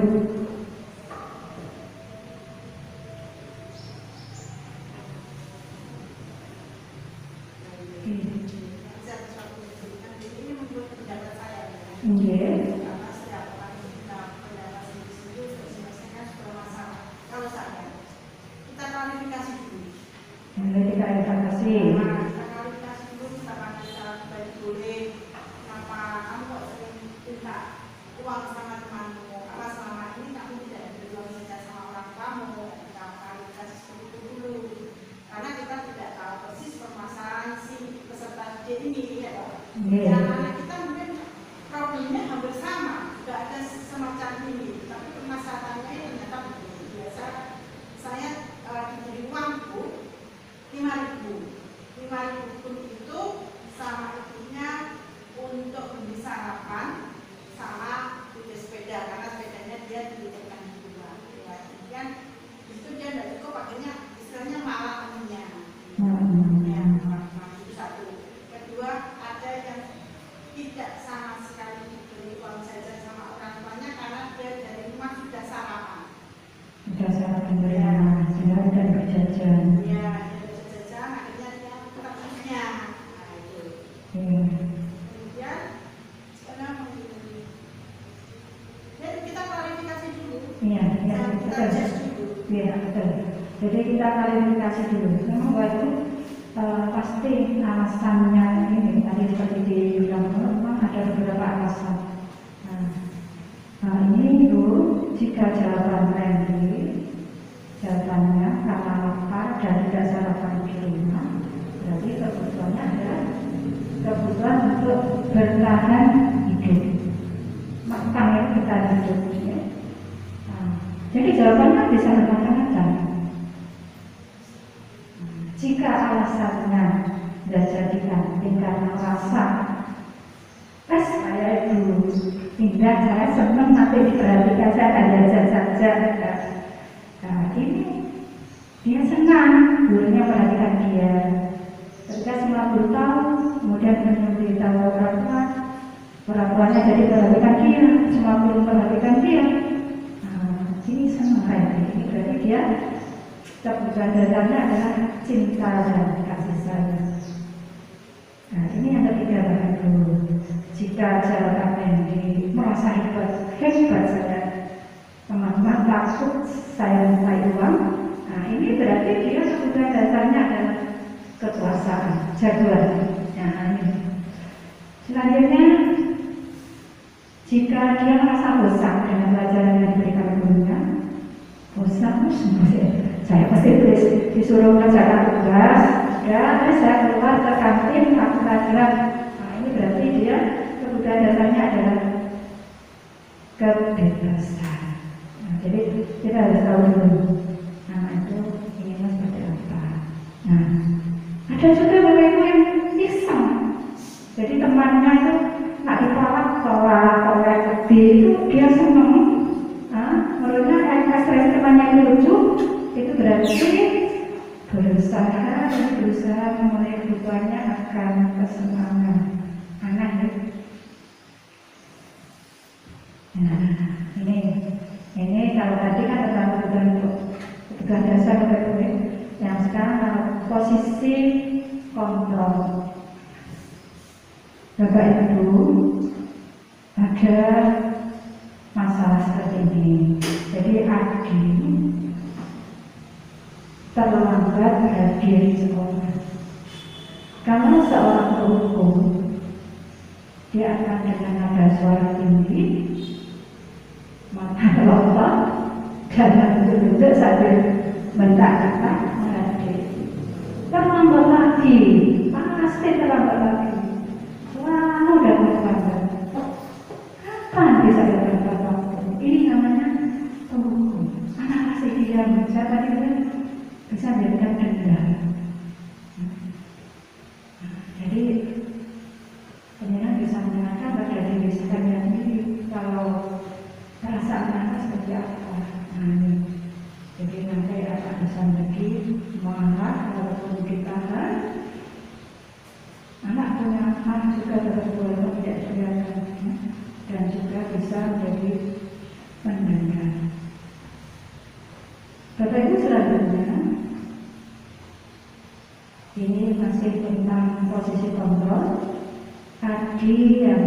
Anak-anak kita mungkin problemnya hampir sama, tidak ada semacam ini, tapi permasalahannya ternyata begini. Biasa saya diberi uang Bu, 5.000 Iya, iya, Kita betul. tes dulu. Iya, betul. Jadi kita klarifikasi dulu. Memang bahwa itu pasti alasannya ini tadi seperti dibilang memang ada beberapa alasan. Nah, ini Bu, jika jawaban Randy jawabannya karena lapar dan tidak sarapan di rumah, berarti kebutuhannya adalah kebutuhan untuk bertahan hidup. Makan yang bertahan hidup. Ya. Jadi jawabannya bisa bermacam-macam. Jika alasannya dijadikan karena rasa, saya itu indah, saya senang nanti diperhatikan, saya akan jajan saja. Nah, ini dia senang, gurunya perhatikan dia. Ketika semua guru tahu, kemudian memberitahu orang tuanya jadi perhatikan dia, semua guru perhatikan dia. Ini senang ini berarti dia kebutuhan dasarnya adalah cinta dan kasih sayang. Nah, ini yang ketiga Bapak Ibu. Jika jawaban Randy merasa hebat saya, teman-teman takut saya minta uang. Nah, ini berarti dia kebutuhan dasarnya adalah kekuasaan, jagoan. Nah, ini. Selanjutnya, jika dia merasa bosan dengan pelajaran yang diberikan gurunya, bosan, saya pasti disuruh mengerjakan tugas, dan saya keluar ke kantin, aku pelajaran. Nah, ini berarti dia kebutuhan dasarnya adalah kebebasan. Nah, jadi kita harus tahu dulu, nah itu inginnya seperti apa. Nah, ada juga Bapak Ibu yang iseng. Jadi temannya itu nak dipalak kolek itu dia seneng. Menurutnya ekspresi temannya itu lucu, itu berarti berusaha memenuhi kebutuhannya akan kesenangan. Anak ya. Nah, ini kalau tadi kan tentang kebutuhan dasar yang sekarang posisi kontrol. Bapak Ibu, ada masalah seperti ini. Jadi Adi terlambat hadir di sekolah. Kalau seorang penghukum, dia akan dengan nada suara tinggi, mata lompat, dan menunjuk sambil mentah-mentah hadir. Terlambat lagi, pasti terlambat lagi. Selalu dapat terlambat. Kapan bisa dapat waktu? Ini namanya penghukum. Anak kasih diam. Saya tadi bilang bisa jadikan denda. Jadi penyerangan bisa menyenangkan pada diri sendiri kalau perasaan anak seperti apa. Nah, ini. Jadi nanti akan bisa lagi marah walaupun ditahan. Anak punya hak juga terhadap tidak kelihatan, dan juga bisa menjadi pendengar. Bapak Ibu selanjutnya, ini masih tentang posisi kontrol. Adi yang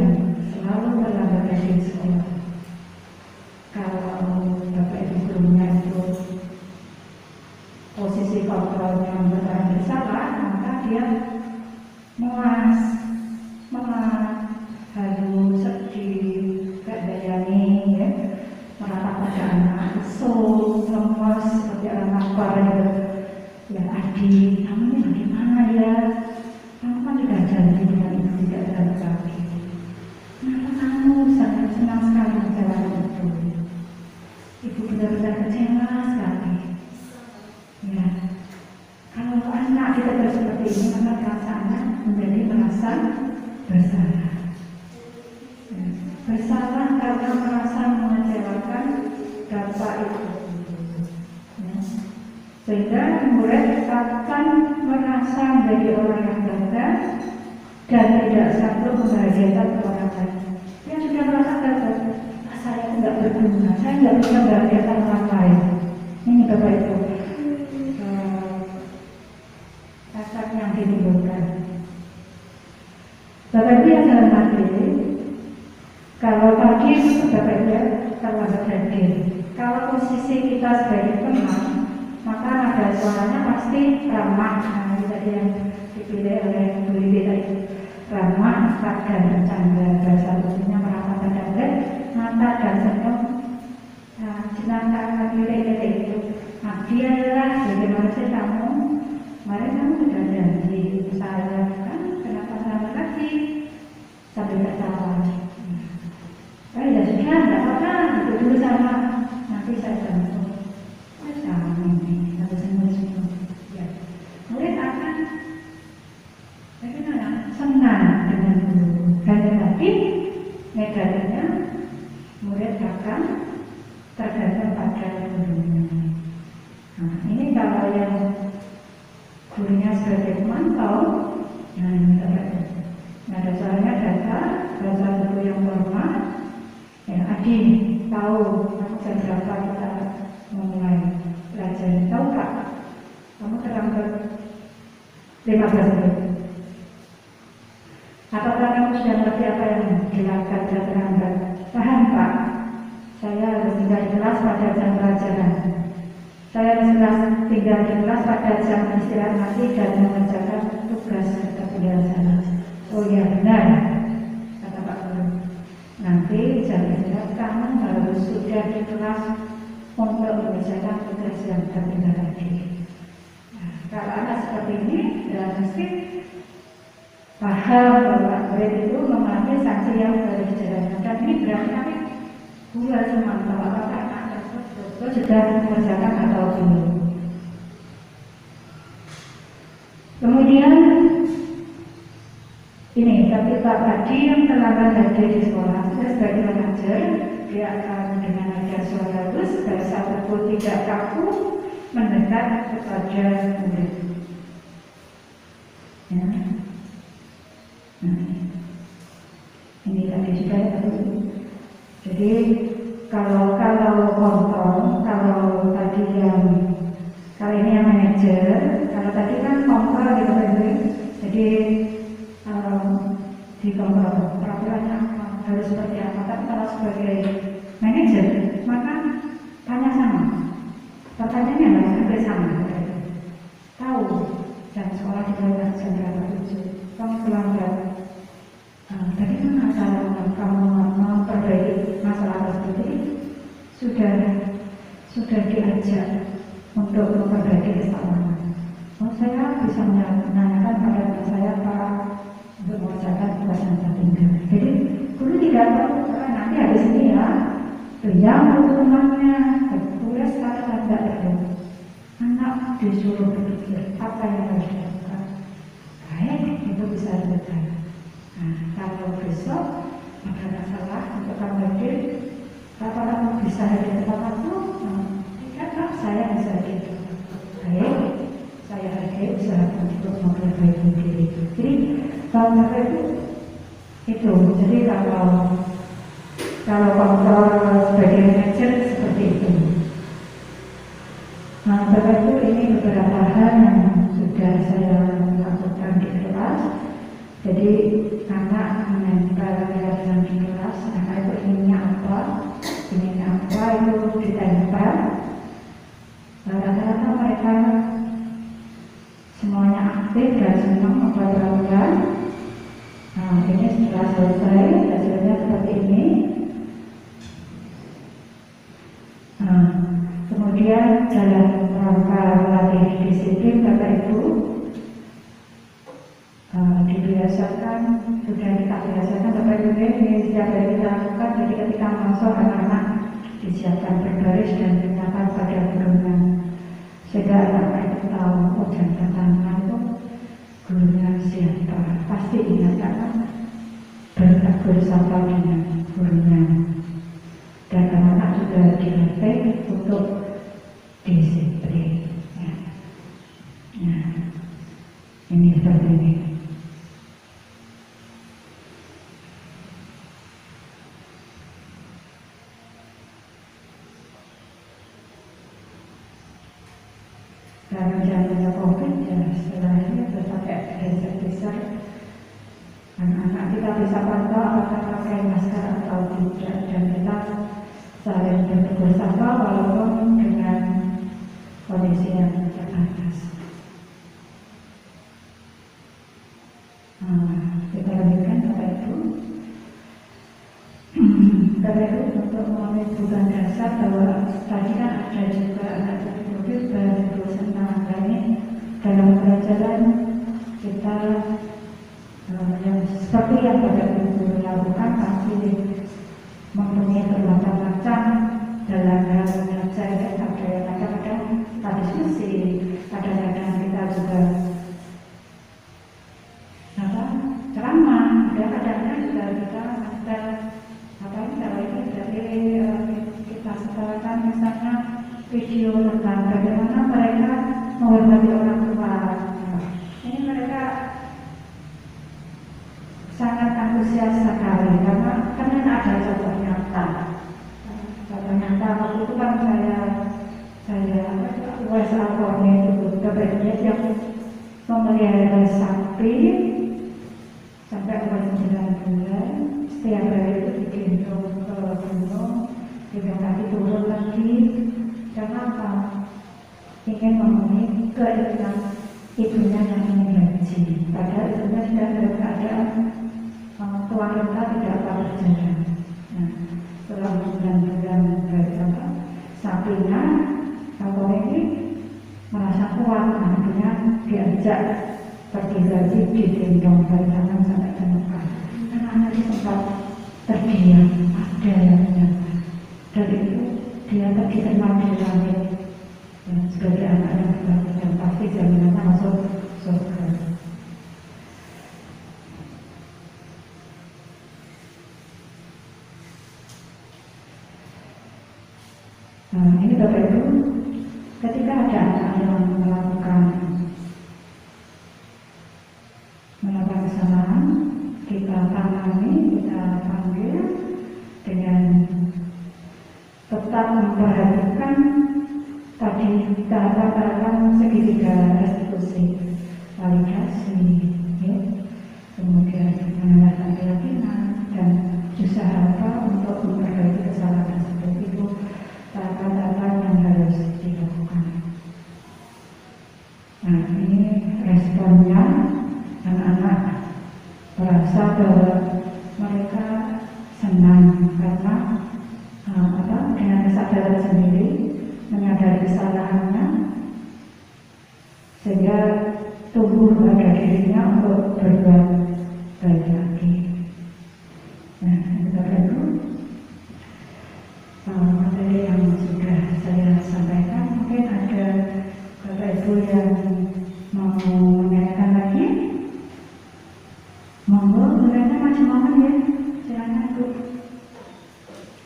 selalu terlambat dari sekolah. Kalau Bapak Ibu gurunya itu posisi kontrolnya berada salah, maka dia muas, halu, sedih, gak bayani, ya, merata pada anak, lemas seperti orang lapar, ya Adi, kamu ini bagaimana ya? Kamu kan tidak janji dengan ibu tidak jalan kaki. Kenapa kamu sangat senang sekali menjalani itu? Ibu benar-benar kecewa sekali. Ya, kalau anak kita seperti ini, maka perasaannya menjadi merasa bersalah. Bersalah karena merasa mengecewakan bapak ibu. Ya. Sehingga murid akan merasa menjadi orang yang gagal dan tidak sanggup membahagiakan orang lain. Dia sudah merasa gagal. Saya tidak berguna, saya tidak bisa membahagiakan orang lain. Ini Bapak Ibu. Yang ditimbulkan. Bapak Ibu yang dalam hati, kalau pagi Bapak Ibu terlambat hadir, kalau kita sebagai teman, maka nada suaranya pasti ramah. Nah, ini tadi yang dipilih oleh Bu Liwi tadi, ramah, dan bercanda. Bahasa khususnya meramah dan mata dan senyum. Nah, jenaka lirik itu. Nah, dia adalah bagaimana sih kamu? Kemarin kamu sudah janji saya kan, kenapa sama lagi? Sambil tertawa. Ya sudah, tidak apa-apa, itu dulu sama. Nanti saya bantu. Sama ini, satu semua. Ya, murid akan bagaimana? Senang dengan guru. Hanya tadi negatifnya murid akan tergantung pada gurunya. Nah, ini kalau yang gurunya sebagai pemantau, nah ini tergantung. Nah, dasarnya data, bahasa guru yang formal. Ya, Adi, tahu jam berapa kita memulai belajar? Tahu Kak? Kamu terlambat 15 menit. Apakah kamu sudah mengerti apa yang dilakukan dan terlambat? Paham Pak? Saya harus tinggal di kelas pada jam pelajaran. Saya harus tinggal di kelas pada jam istirahat nanti dan mengerjakan tugas kebiasaan. Oh ya benar, kata Pak Guru. Nanti jam istirahat kamu harus sudah di kelas untuk mengerjakan tugas yang tertinggal tadi. Nah, kalau anak seperti ini, ya mesti paham bahwa murid itu memahami sanksi yang harus dijalankan. Dan ini berarti kami gula semantau apakah anak tersebut sudah mengerjakan atau belum. Kemudian ini ketika tadi yang terlambat hadir di sekolah, saya sebagai manajer, dia akan dengan nada suara halus, bahasa tubuh tidak kaku, mendekat kepada murid. Ya. Nah, ini tadi sudah tahu. Jadi kalau kontrol, kalau tadi kalau ini yang manajer, kalau tadi kan kontrol gitu kan, jadi di kontrol peraturannya apa, harus seperti apa. Tapi kalau sebagai manajer, maka tanya sama, pertanyaannya harus hampir sama. Tahu jam sekolah dimulai jam berapa, kamu terlambat. Tadi kan masalah kamu memperbaiki masalah tersebut sudah diajak untuk memperbaiki kesalahan. Oh, saya bisa menanyakan pada teman saya Pak untuk mengerjakan tugas yang tertinggal. Jadi guru tidak perlu, karena nanti habis ini ya, yang hukumannya bertugas kata tidak ada. Anak disuruh berpikir apa yang harus dilakukan. Baik, itu bisa dilakukan. Nah, kalau besok ada masalah untuk kamu hadir, apa kamu bisa hadir tepat waktu? Tidak, Pak, saya bisa hadir. Baik, saya hadir usahakan untuk memperbaiki diri. Jadi kalau itu, jadi kalau kontrol sebagai manajer seperti itu. Nah, Bapak Ibu, ini beberapa hal yang sudah saya lakukan di kelas. Jadi anak menempel kegiatan di kelas, anak itu inginnya apa itu ditempel. Rata-rata mereka semuanya aktif dan senang membuat peraturan. Nah, ini setelah selesai hasilnya seperti ini. Nah, kemudian dalam rangka melatih disiplin Bapak Ibu, dibiasakan, sudah kita biasakan Bapak Ibu, ini setiap hari kita lakukan. Jadi ketika masuk anak-anak disiapkan berbaris dan dinyatakan pada gurunya, sehingga anak-anak itu tahu, oh jam pertama itu gurunya siapa, pasti ingat karena bersama dengan gurunya. Dan anak-anak juga dilatih untuk disiplin. Ya. Nah, ini seperti ini. Karena zamannya COVID, ya setelah ini terus pakai headset besar. Anak-anak kita bisa pantau apakah pakai masker atau tidak, dan kita saling bersama walaupun dengan kan ada juga anak jadi bebas, itu senang. Nah, ini dalam pelajaran kita yang seperti yang pada guru lakukan pasti mempunyai bermacam-macam dalam hal belajar. Ada kadang-kadang kita diskusi, kadang-kadang kita juga ceramah, kadang-kadang juga kita ada kalau ini dari kita setelahkan misalnya video tentang bagaimana mereka menghormati orang tua. Ini mereka sangat antusias sekali karena ada contoh nyata. Contoh nyata waktu itu kan saya WhatsApp-nya itu kebetulan yang memelihara sapi sampai umur 9 bulan. Setiap hari itu digendong ke gunung, gendong lagi turun lagi. Kenapa? Ingin memenuhi keinginan ibunya yang ingin gaji. Padahal ibunya sudah dalam keadaan tua renta tidak apa berjalan. Nah, setelah 9 bulan berjalan, sapinya kalau ini merasa kuat, akhirnya diajak pergi gaji, digendong dari tangan sampai ke Mekah. Anak itu sempat terdiam, ada yang menyapa. Dari itu dia pergi terbang di langit. Sebagai anak yang berbakti dan pasti jaminannya masuk surga. Nah, ini Bapak Ibu, ketika ada anak yang melakukan kesalahan, kita tangani, kita panggil dengan tetap memperhatikan tadi tahapan segitiga restitusi, validasi, ya. Kemudian mengenalkan keyakinan dan usaha untuk memperbaiki kesalahan tersebut. Itu tahapan-tahapan yang harus dilakukan. Nah, ini responnya. Anak-anak merasa bahwa mereka senang karena dengan kesadaran sendiri, menyadari kesalahannya, sehingga tumbuh pada dirinya untuk berbuat baik lagi. Nah, itu materi yang sudah saya sampaikan. Mungkin ada Bapak Ibu yang mau menanyakan lagi. Monggo, mulanya macam-macam ya. Silakan Bu.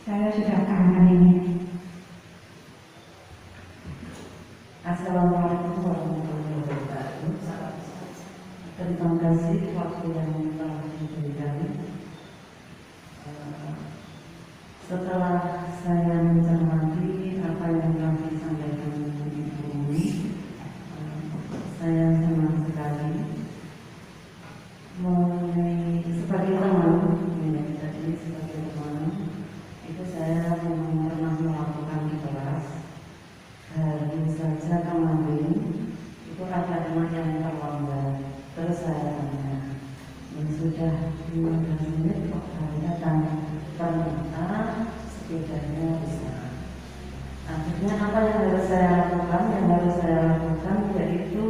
Saya sudah kangen ini. Assalamualaikum warahmatullahi wabarakatuh. Terima kasih waktu yang telah diberikan. Setelah saya mencermati apa yang telah disampaikan Ibu ini, saya senang sekali. Sebagai teman, jadi sebagai teman, itu saya memang pernah melakukan di kelas. Baru saja kemarin itu ada teman yang terlambat. Terus saya tanya, sudah 15 menit kok datang? Ternyata sepedanya rusak. Akhirnya apa yang harus saya lakukan? Yang harus saya lakukan yaitu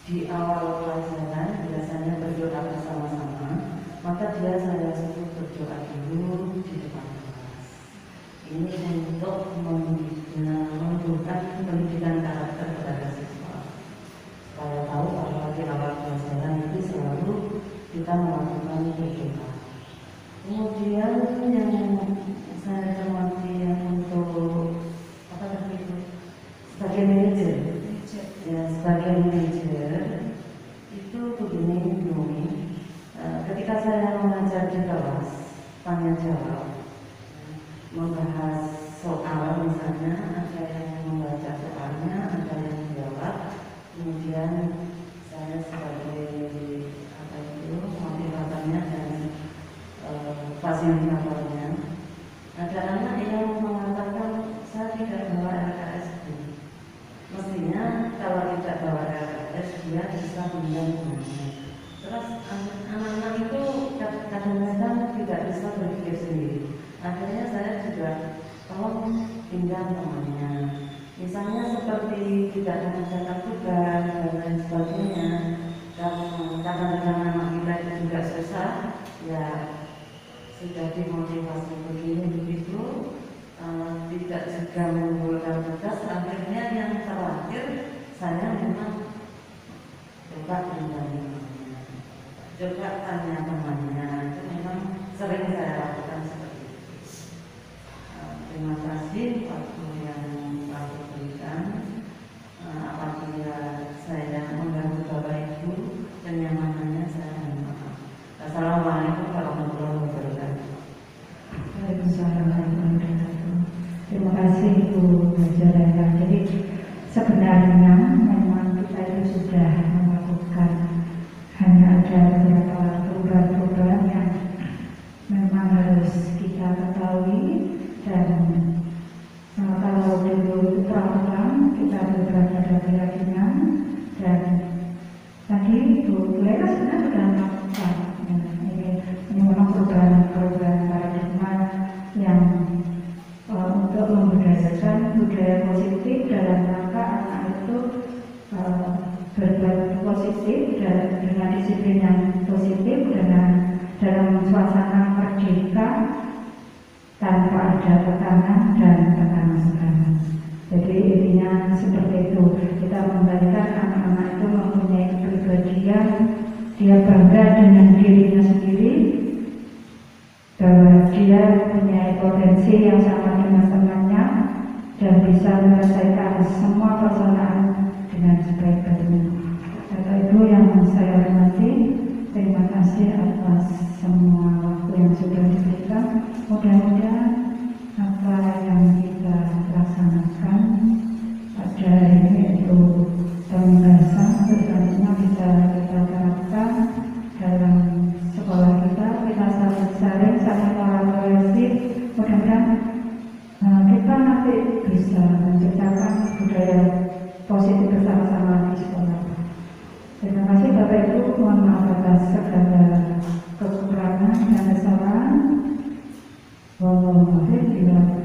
di awal pelajaran biasanya berdoa bersama-sama, maka dia saya suruh berdoa dulu di depan kelas. Ini untuk menumbuhkan pendidikan karakter kepada siswa. Supaya tahu bahwa di awal pelajaran itu selalu kita melakukan berdoa. Kemudian yang saya cermati yang untuk apa tadi itu sebagai manajer. Ya, sebagai manajer itu begini Numi, ketika saya mengajar di kelas tanya jawab, membahas tinggal temannya. Misalnya seperti tidak mengerjakan tugas dan lain sebagainya. Kadang-kadang anak kita itu juga susah, ya sudah dimotivasi begini begitu, tidak juga mengumpulkan tugas. Akhirnya yang terakhir saya memang coba tanya temannya, itu memang sering saya lakukan seperti itu. Terima kasih waktu yang aku berikan. Apabila saya mengganggu Bapak Ibu kenyamanannya, saya mohon maaf. Assalamualaikum warahmatullahi wabarakatuh. Waalaikumsalam warahmatullahi wabarakatuh. Terima kasih Ibu Jalankan. Jadi sebenarnya memang kita itu sudah melakukan, hanya ada beberapa perubahan-perubahan yang memang harus kita ketahui. Dan kalau dulu pelan-pelan kita bergerak pada keyakinan, dan tadi Bu Lera sebenarnya sudah melakukan ini memang perubahan paradigma yang untuk membudayakan budaya positif dalam rangka anak itu berbuat positif dengan disiplin yang positif, dengan dalam suasana merdeka tanpa ada tekanan dan tekanan. Jadi intinya seperti itu. Kita memberikan anak-anak itu mempunyai kepribadian, dia bangga dengan dirinya sendiri, bahwa dia punya potensi yang sama dengan temannya dan bisa menyelesaikan semua persoalan dengan sebaik-baiknya. Bapak Ibu yang saya hormati, terima kasih atas semua waktu yang sudah diberikan. Mudah-mudahan apa yang kita laksanakan pada hari ini itu pembahasan bersama bisa kita terapkan dalam sekolah kita saling kolaborasi. Mudah-mudahan kita nanti bisa menciptakan budaya positif bersama-sama di sekolah. Terima kasih Bapak Ibu, mohon maaf atas segala kekurangan dan kesalahan. Wallahualam.